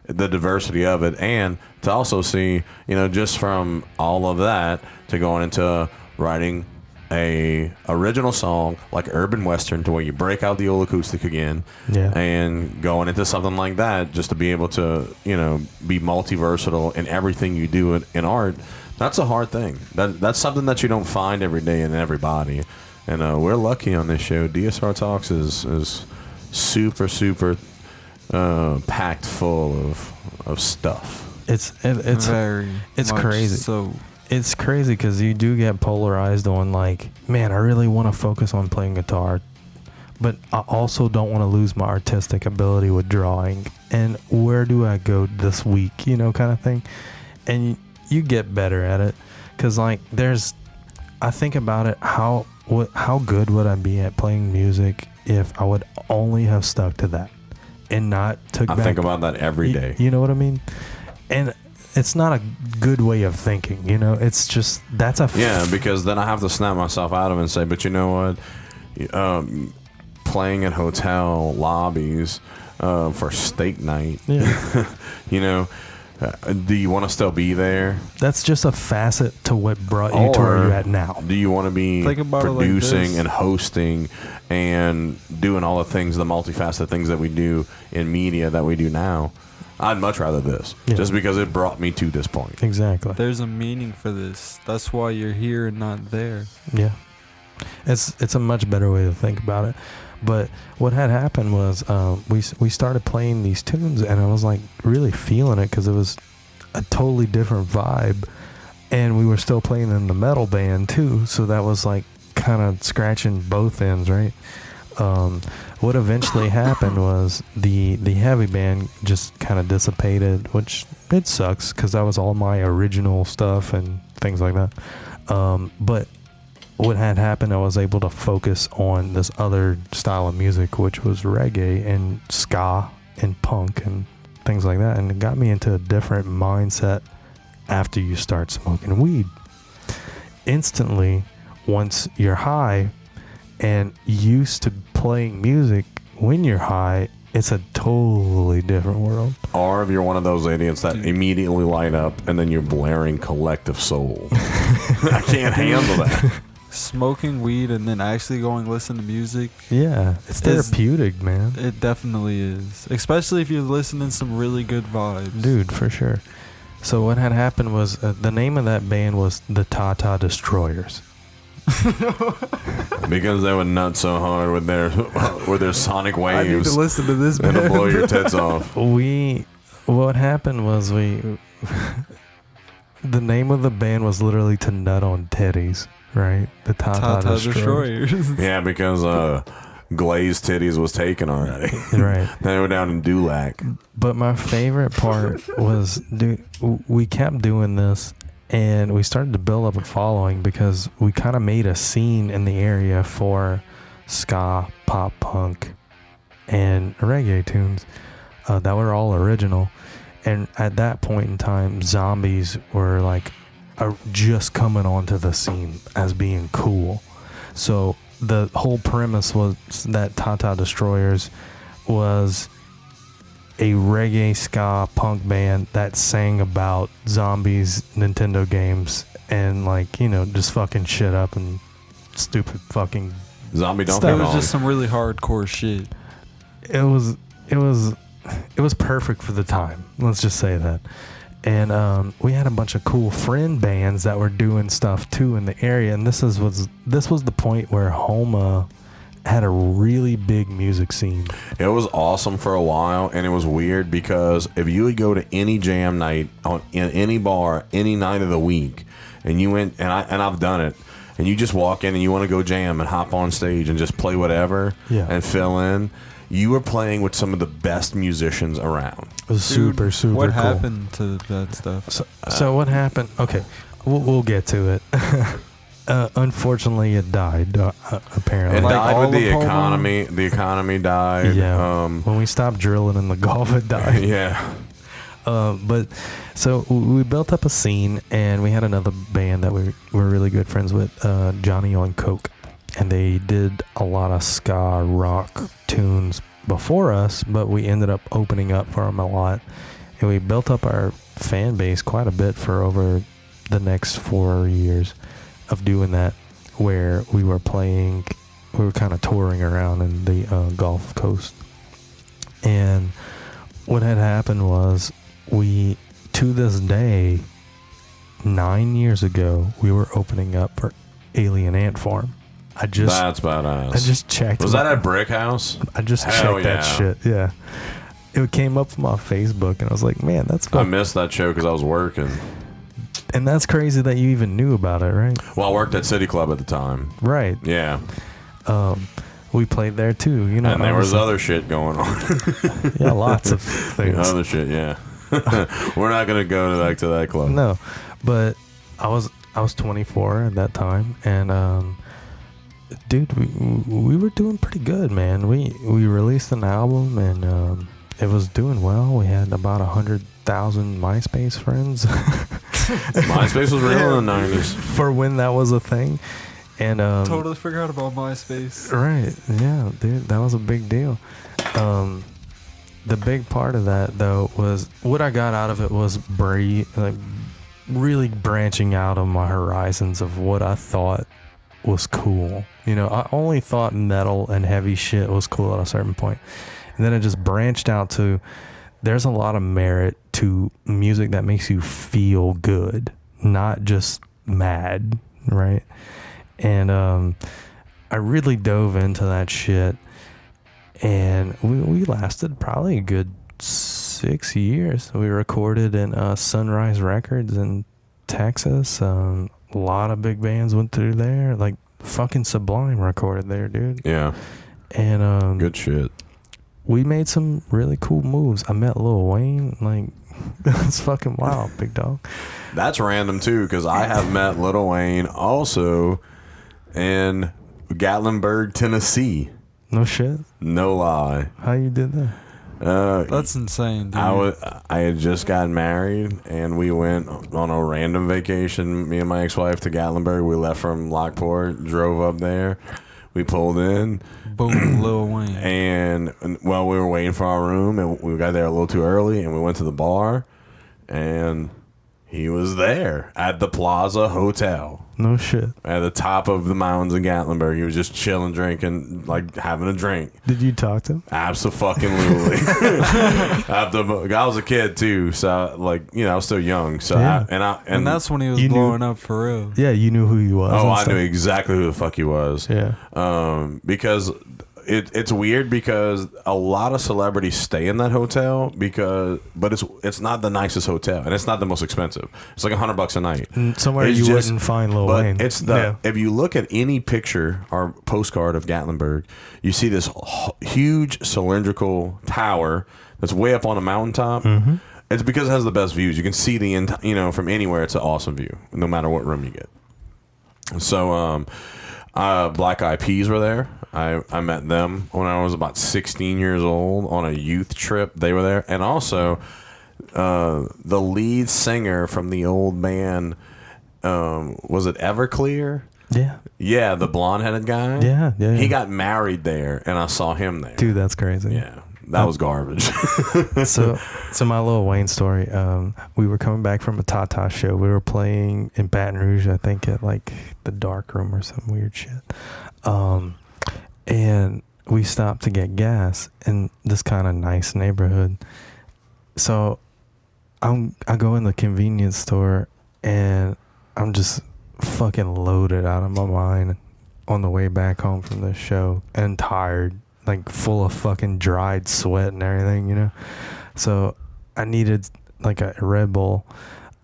the diversity of it, and to also see, you know, just from all of that to going into writing a original song like urban western to where you break out the old acoustic again, and going into something like that just to be able to, you know, be multi-versatile in everything you do in art. That's a hard thing. That's something that you don't find every day in everybody. And we're lucky on this show. DSR Talks is super packed full of stuff. It's crazy. So it's crazy because you do get polarized on like, man, I really want to focus on playing guitar, but I also don't want to lose my artistic ability with drawing. And where do I go this week, kind of thing. And you get better at it, because like I think about it, how good would I be at playing music if I would only have stuck to that and not took back. I think about that every day. You know what I mean? And it's not a good way of thinking, it's just that's because then I have to snap myself out of it and say, but you know what, playing in hotel lobbies for steak night, do you want to still be there? That's just a facet to what brought you to where you're at now. Do you want to be producing and hosting and doing all the things, the multifaceted things that we do in media that we do now? I'd much rather this, just because it brought me to this point. Exactly. There's a meaning for this. That's why you're here and not there. Yeah. It's a much better way to think about it. But what had happened was we started playing these tunes, and I was like really feeling it because it was a totally different vibe, and we were still playing in the metal band too, so that was like kind of scratching both ends, right? What eventually happened was the heavy band just kind of dissipated, which it sucks because that was all my original stuff and things like that. But what had happened, I was able to focus on this other style of music, which was reggae and ska and punk and things like that. And it got me into a different mindset after you start smoking weed. Instantly, once you're high and used to playing music when you're high, it's a totally different world. Or if you're one of those idiots that immediately light up and then you're blaring Collective Soul. I can't handle that. Smoking weed and then actually going listen to music. Yeah, it's therapeutic, man. It definitely is. Especially if you're listening to some really good vibes. Dude, for sure. So what had happened was the name of that band was the Tata Destroyers. Because they would nut so hard with their sonic waves. I need to listen to this band. It'll blow your tits off. What happened was the name of the band was literally to nut on titties, right? The Tata Destroyers. Yeah, because Glazed Titties was taken already. Right. They were down in Dulac. But my favorite part was, dude, we kept doing this. And we started to build up a following because we kind of made a scene in the area for ska, pop punk, and reggae tunes that were all original. And at that point in time, zombies were like just coming onto the scene as being cool. So the whole premise was that Tata Destroyers was a reggae ska punk band that sang about zombies, Nintendo games, and just fucking shit up and stupid fucking zombie Donkey Kong. Kong. That was just some really hardcore shit. It was perfect for the time. Let's just say that. And we had a bunch of cool friend bands that were doing stuff too in the area. And this was the point where Homa had a really big music scene. It was awesome for a while, and it was weird because if you would go to any jam night in any bar any night of the week, and you went and I've done it, and you just walk in and you want to go jam and hop on stage and just play whatever and fill in, you were playing with some of the best musicians around. It was super cool. What happened to that stuff? So what happened? Okay, we'll get to it. Unfortunately, it died. Apparently, it died with the economy. The economy died. Yeah. When we stopped drilling in the Gulf, it died. Yeah. But so we built up a scene, and we had another band that we were really good friends with, Johnny on Coke, and they did a lot of ska rock tunes before us, but we ended up opening up for them a lot, and we built up our fan base quite a bit for over the next 4 years of doing that, where we were kind of touring around in the Gulf Coast. And what had happened was to this day, 9 years ago, we were opening up for Alien Ant Farm. That's badass. I just checked. Was that at Brick House? I just checked that shit. Yeah. It came up from my Facebook, and I was like, man, that's fun. I missed that show because I was working. And that's crazy that you even knew about it, right? Well, I worked at City Club at the time. Right. Yeah. we played there too. You know, and there was other shit going on. Yeah, lots of things. Other shit, yeah. We're not gonna go back to that club. No, but I was 24 at that time, and dude, we were doing pretty good, man. We released an album, and it was doing well. We had about 100,000 MySpace friends. MySpace was real in the 90s for when that was a thing, and totally forgot about MySpace. Right? Yeah, dude, that was a big deal. The big part of that, though, was what I got out of it was really branching out on my horizons of what I thought was cool. You know, I only thought metal and heavy shit was cool at a certain point. And then it just branched out to there's a lot of merit to music that makes you feel good, not just mad, right? And I really dove into that shit. And we lasted probably a good 6 years. We recorded in Sunrise Records in Texas. A lot of big bands went through there. Like fucking Sublime recorded there, dude. Yeah. And good shit. We made some really cool moves. I met Lil Wayne. Like, it's fucking wild, big dog. That's random too, because I have met Lil Wayne also in Gatlinburg, Tennessee. No shit. No lie. How you did that? That's insane, dude. I had just gotten married, and we went on a random vacation, me and my ex-wife, to Gatlinburg. We left from Lockport, drove up there. We pulled in. Boom, Lil Wayne. And, well, we were waiting for our room, and we got there a little too early, and we went to the bar, and he was there at the Plaza Hotel. No shit. At the top of the mountains in Gatlinburg. He was just chilling, drinking, like having a drink. Did you talk to him? Absolutely. I was a kid too, so like, you know, I was still young. So yeah. And that's when he was blowing up for real. Yeah, you knew who he was. Oh, I knew exactly who the fuck he was. Yeah. Because it's weird because a lot of celebrities stay in that hotel but it's not the nicest hotel, and it's not the most expensive. It's like $100 a night. Somewhere you wouldn't find Lil Wayne. It's if you look at any picture or postcard of Gatlinburg, you see this huge cylindrical tower that's way up on a mountaintop. Mm-hmm. It's because it has the best views. You can see from anywhere. It's an awesome view, no matter what room you get. So, Black Eyed Peas were there. I met them when I was about 16 years old on a youth trip. They were there. And also, the lead singer from the old band, was it Everclear? Yeah. Yeah, the blonde-headed guy. Yeah. He got married there, and I saw him there. Dude, that's crazy. Yeah, that was garbage. So my Lil Wayne story. We were coming back from a Tata show. We were playing in Baton Rouge, I think, at like the Dark Room or some weird shit. And we stopped to get gas in this kind of nice neighborhood. So I go in the convenience store, and I'm just fucking loaded out of my mind on the way back home from this show, and tired, like full of fucking dried sweat and everything, you know. So I needed like a Red Bull.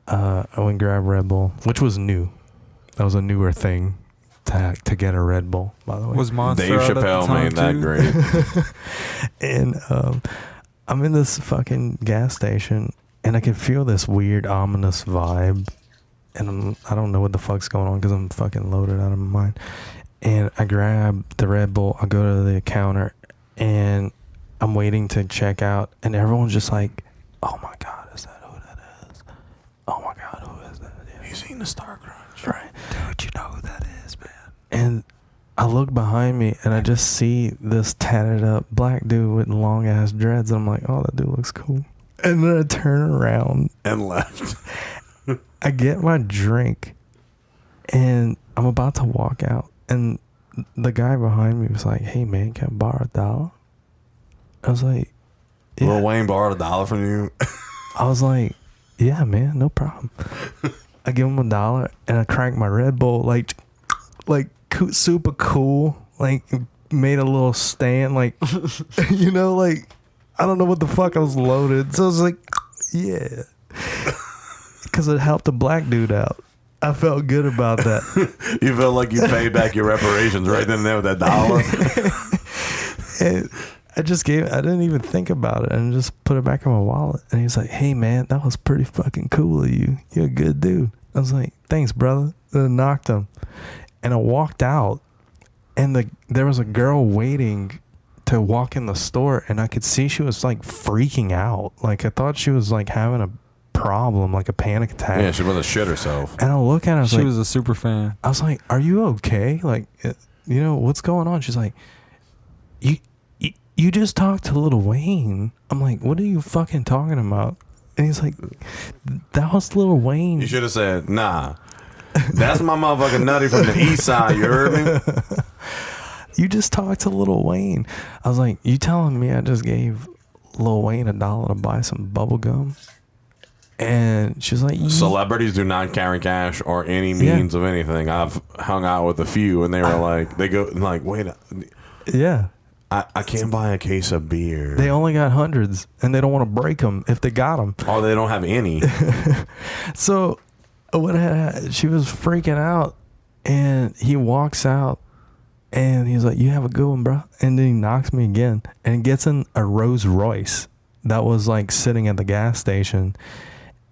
I went and grabbed Red Bull, which was new. That was a newer thing to get a Red Bull, by the way. Was Monster Dave out at the Chappelle time, made that too? great. And I'm in this fucking gas station, and I can feel this weird ominous vibe, and I don't know what the fuck's going on because I'm fucking loaded out of my mind. And I grab the Red Bull, I go to the counter, and I'm waiting to check out, and everyone's just like, oh my god, is that who that is? Oh my god, who is that? Yeah. He's eating the Star Crunch. Right. Dude, you know who that is, man. And I look behind me, and I just see this tatted up black dude with long ass dreads, and I'm like, oh, that dude looks cool. And then I turn around And left. I get my drink, and I'm about to walk out, and the guy behind me was like, hey man, can I borrow $1? I was like, yeah. Lil Wayne borrowed $1 from you. I was like, yeah man, no problem. I give him $1, and I crank my Red Bull like super cool, like made a little stand, like you know, like I don't know what the fuck, I was loaded, so I was like, yeah. Because it helped the black dude out. I felt good about that. You felt like you paid back your reparations right then and there with that dollar. And I didn't even think about it and just put it back in my wallet. And he's like, hey, man, that was pretty fucking cool of you. You're a good dude. I was like, thanks, brother. And I knocked him. And I walked out, and there was a girl waiting to walk in the store, and I could see she was like freaking out. Like I thought she was like having a problem, like a panic attack. Yeah, she was to shit herself. And I look at her, She was a super fan. I was like, are you okay? Like, you know, what's going on? She's like, you just talked to Lil Wayne. I'm like, what are you fucking talking about? And he's like, that was Lil Wayne. You should have said, nah. That's my motherfucking nutty from the east side, you heard me? You just talked to Lil Wayne. I was like, you telling me I just gave Lil Wayne $1 to buy some bubble gum? And she's like, celebrities do not carry cash or any means of anything. I've hung out with a few, and they were like, they go like, wait, yeah, I can't buy a case of beer. They only got hundreds, and they don't want to break them if they got them. Or they don't have any. So she was freaking out, and he walks out, and he's like, you have a good one, bro. And then he knocks me again, and gets in a Rolls Royce that was like sitting at the gas station.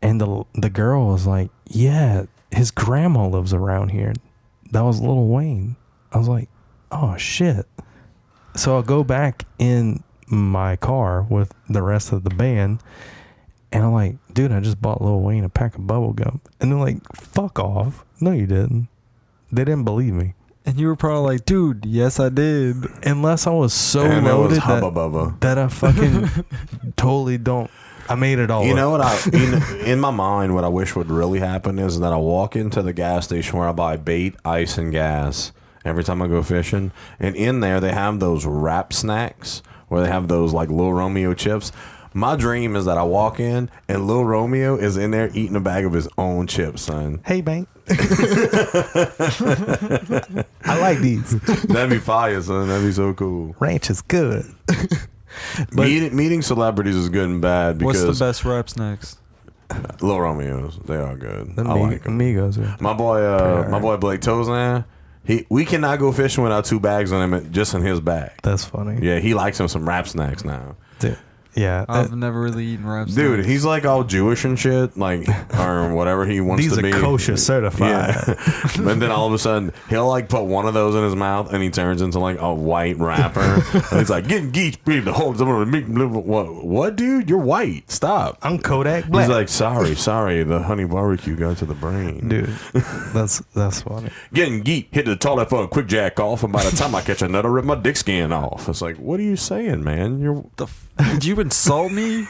And the girl was like, yeah, his grandma lives around here. That was Lil Wayne. I was like, oh, shit. So I'll go back in my car with the rest of the band. And I'm like, dude, I just bought Lil Wayne a pack of bubble gum. And they're like, fuck off. No, you didn't. They didn't believe me. And you were probably like, dude, yes, I did. Unless I was so and loaded that I fucking totally don't. I made it all. You know what? In my mind, what I wish would really happen is that I walk into the gas station where I buy bait, ice, and gas every time I go fishing, and in there they have those wrap snacks where they have those like Lil Romeo chips. My dream is that I walk in and Lil Romeo is in there eating a bag of his own chips, son. Hey, Bank. I like these. That'd be fire, son. That'd be so cool. Ranch is good. But meeting celebrities is good and bad because what's the best wrap snacks? Lil Romeos, they are good. The I like them. Amigos. My boy Blake Tozan, we cannot go fishing without 2 bags on him just in his bag. That's funny. Yeah, he likes him some wrap snacks now. Dude, yeah, I've never really eaten wrap snacks. Dude, he's like all Jewish and shit, like or whatever he wants these to be. These are kosher certified. Yeah. And then all of a sudden he'll like put one of those in his mouth and he turns into like a white rapper. And he's like, getting geeks, the whole what, dude? You're white. Stop. I'm Kodak Black. He's like, sorry, the honey barbecue got to the brain. Dude, that's funny. Getting geek, hit the toilet for a quick jack off, and by the time I catch another, rip my dick skin off. It's like, what are you saying, man? Did you insult me?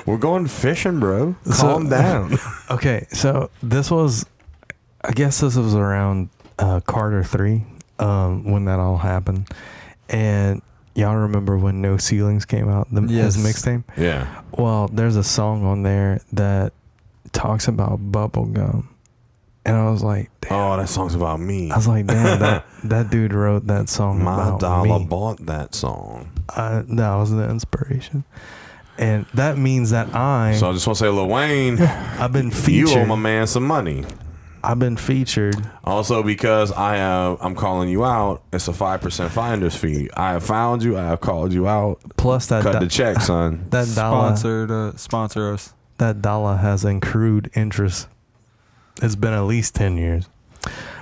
We're going fishing, bro. Calm down. Okay, so I guess this was around Carter 3 when that all happened. And y'all remember when No Ceilings came out, his mixtape? Yeah. Well, there's a song on there that talks about bubblegum. And I was like, damn. Oh, that song's about me. I was like, damn, that dude wrote that song My about dollar me. bought that song. That was the inspiration. And that means that So I just want to say, Lil Wayne, I've been featured. You owe my man some money. I've been featured. Also, because I'm calling you out, it's a 5% finder's fee. I have found you. I have called you out. Plus that cut the check, son. That dollar sponsor us. That dollar has accrued interest. It's been at least 10 years.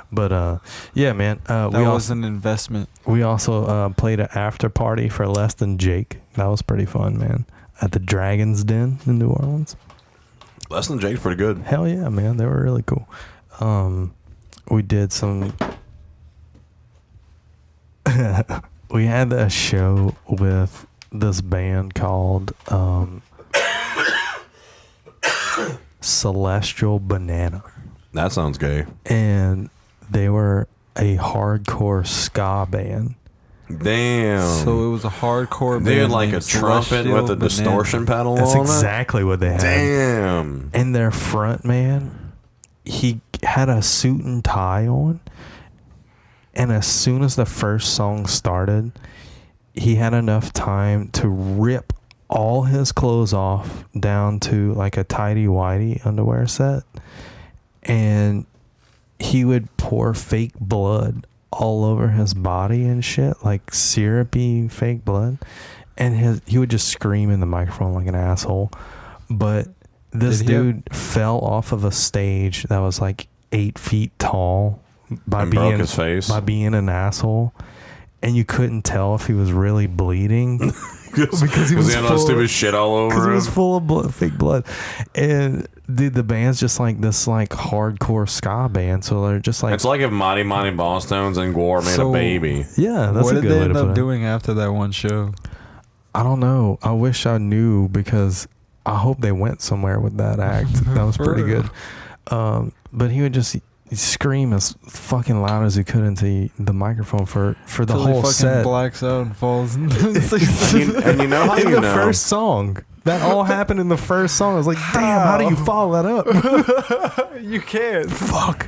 But yeah, man. That was an investment. We also played an after party for Less Than Jake. That was pretty fun, man. At the Dragon's Den in New Orleans. Less Than Jake's pretty good. Hell yeah, man. They were really cool. We did some... we had a show with this band called Celestial Banana. That sounds gay. And they were a hardcore ska band. Damn. So it was a hardcore band. They had like a trumpet with a distortion pedal That's on exactly what they had. Damn. And their front man, he had a suit and tie on. And as soon as the first song started, he had enough time to rip all his clothes off down to like a tighty-whitey underwear set and he would pour fake blood all over his body and shit, like syrupy fake blood, and he would just scream in the microphone like an asshole. But this dude fell off of a stage that was like 8 feet tall by broke his face. by being an asshole, and you couldn't tell if he was really bleeding because he was full of stupid shit all over him. He was full of blood, fake blood. And dude, the band's just like this like hardcore ska band, so they're just like, it's like if Mighty Mighty Bosstones and Gore made a baby. Yeah, that's what a good did way they end to up put it. doing after that one show? I don't know. I wish I knew, because I hope they went somewhere with that act. That was pretty good. But he would just scream as fucking loud as he could into the microphone for the Till whole he fucking set. blacks out and falls. And you know how in you the know? first song. That all happened in the first song. I was like, damn, how do you follow that up? You can't. Fuck.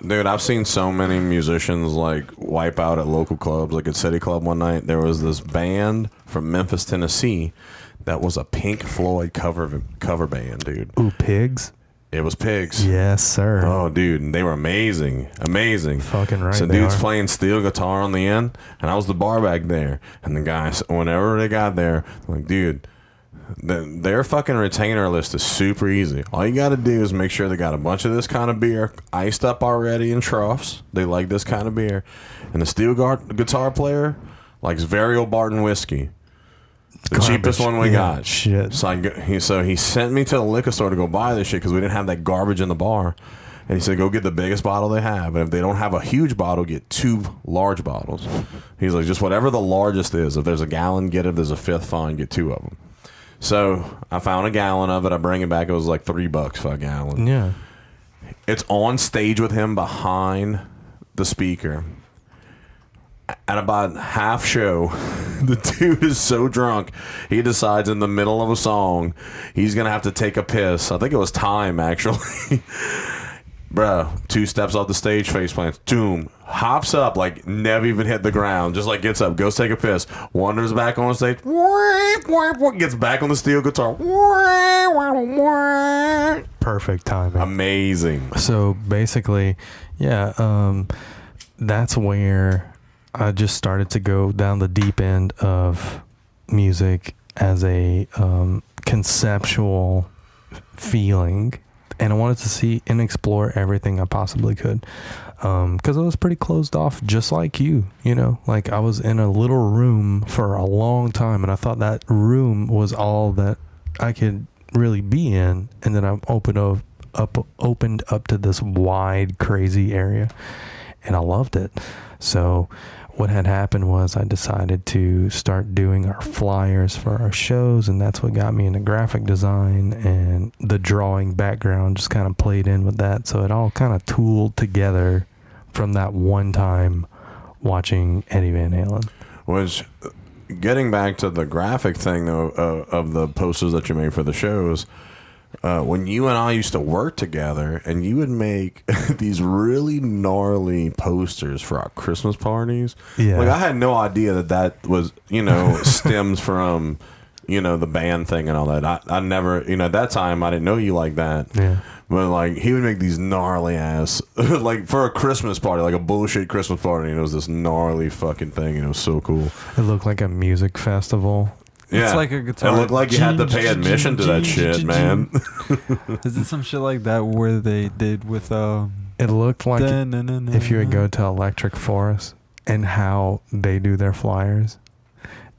Dude, I've seen so many musicians like wipe out at local clubs. Like at City Club one night, there was this band from Memphis, Tennessee, that was a Pink Floyd cover band, dude. Ooh, Pigs? It was Pigs. Yes, sir. Oh, dude, and they were amazing. Fucking right. So they dude's are. playing steel guitar on the end, and I was the bar back there. And the guys, whenever they got there, like, dude, their fucking retainer list is super easy. All you got to do is make sure they got a bunch of this kind of beer iced up already in troughs. They like this kind of beer. And the steel guitar player likes Varial Barton whiskey. The cheapest one we got. Shit. So he sent me to the liquor store to go buy this shit because we didn't have that garbage in the bar. And he said, go get the biggest bottle they have. And if they don't have a huge bottle, get 2 large bottles. He's like, just whatever the largest is. If there's a gallon, get it. If there's a fifth, fine, get 2 of them. So I found a gallon of it. I bring it back. It was like $3 for a gallon. Yeah. It's on stage with him behind the speaker. At about half show, the dude is so drunk, he decides in the middle of a song he's going to have to take a piss. I think it was Time, actually. Bro, 2 steps off the stage, face plants, doom, hops up, like never even hit the ground, just like gets up, goes take a piss, wanders back on stage, gets back on the steel guitar. Perfect timing. Amazing. So basically, yeah, that's where I just started to go down the deep end of music as a conceptual feeling, and I wanted to see and explore everything I possibly could, because I was pretty closed off, just like you know, like I was in a little room for a long time, and I thought that room was all that I could really be in, and then I opened up to this wide, crazy area, and I loved it. So what had happened was I decided to start doing our flyers for our shows, and that's what got me into graphic design, and the drawing background just kind of played in with that. So it all kind of tooled together from that one time watching Eddie Van Halen. Was getting back to the graphic thing, though, of the posters that you made for the shows. When you and I used to work together, and you would make these really gnarly posters for our Christmas parties. Yeah. Like, I had no idea that was, stems from, the band thing and all that. I never, at that time, I didn't know you like that. Yeah. But, like, he would make these gnarly ass, like, for a Christmas party, like a bullshit Christmas party, and it was this gnarly fucking thing, and it was so cool. It looked like a music festival. Yeah. It's like a guitar. It looked like you had to pay admission to that shit, man. Is it some shit like that where they did with It looked like if you would go to Electric Forest and how they do their flyers.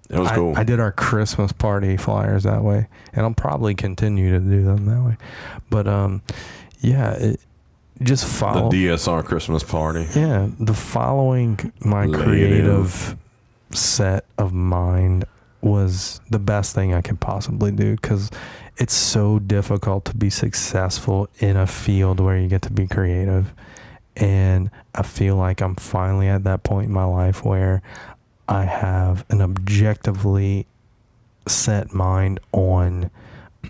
It was cool. I did our Christmas party flyers that way, and I'll probably continue to do them that way. But just follow the DSR Christmas party. Yeah, the following my creative set of mind was the best thing I could possibly do, because it's so difficult to be successful in a field where you get to be creative. And I feel like I'm finally at that point in my life where I have an objectively set mind on,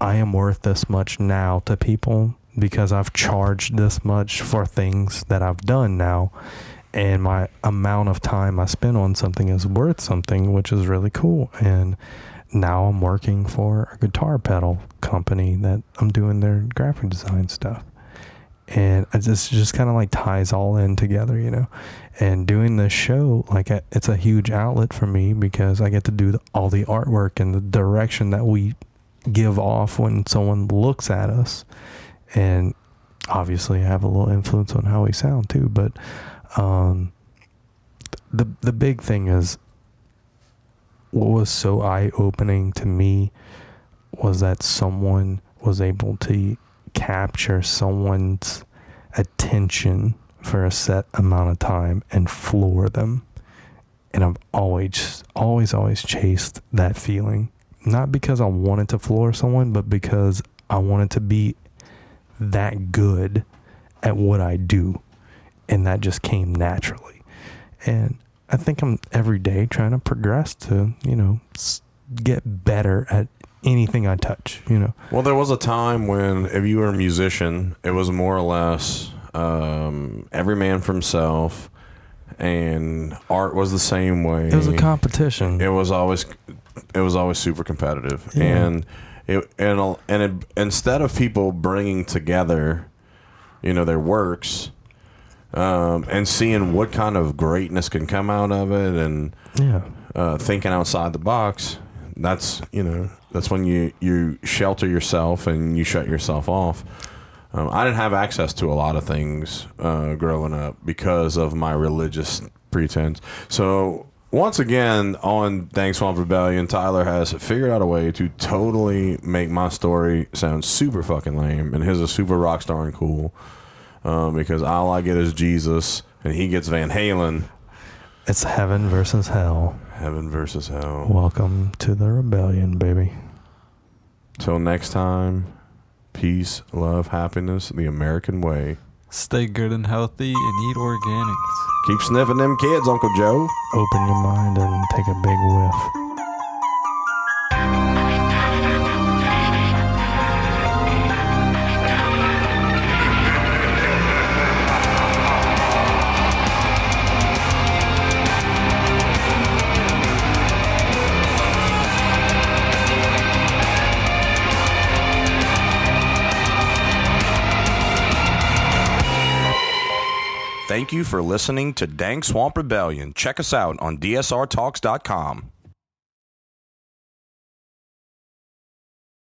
I am worth this much now to people because I've charged this much for things that I've done now. And my amount of time I spend on something is worth something, which is really cool. And now I'm working for a guitar pedal company that I'm doing their graphic design stuff. And it just kind of like ties all in together, you know. And doing this show, like, it's a huge outlet for me because I get to do all the artwork and the direction that we give off when someone looks at us. And obviously I have a little influence on how we sound too, but the big thing is, what was so eye-opening to me was that someone was able to capture someone's attention for a set amount of time and floor them. And I've always chased that feeling. Not because I wanted to floor someone, but because I wanted to be that good at what I do. And that just came naturally. And I think I'm every day trying to progress to, you know, get better at anything I touch, you know. Well, there was a time when if you were a musician, it was more or less every man for himself, and art was the same way. It was a competition. It was always super competitive. Yeah. And instead of people bringing together, you know, their works, and seeing what kind of greatness can come out of it, and thinking outside the box, that's when you shelter yourself and you shut yourself off. I didn't have access to a lot of things growing up because of my religious pretense. So once again, on Dank Swamp Rebellion, Tyler has figured out a way to totally make my story sound super fucking lame, and his is super rock star and cool. Because all I get is Jesus, and he gets Van Halen. It's heaven versus hell. Heaven versus hell. Welcome to the rebellion, baby. Till next time, peace, love, happiness, the American way. Stay good and healthy and eat organics. Keep sniffing them kids, Uncle Joe. Open your mind and take a big whiff. Thank you for listening to Dank Swamp Rebellion. Check us out on dsrtalks.com.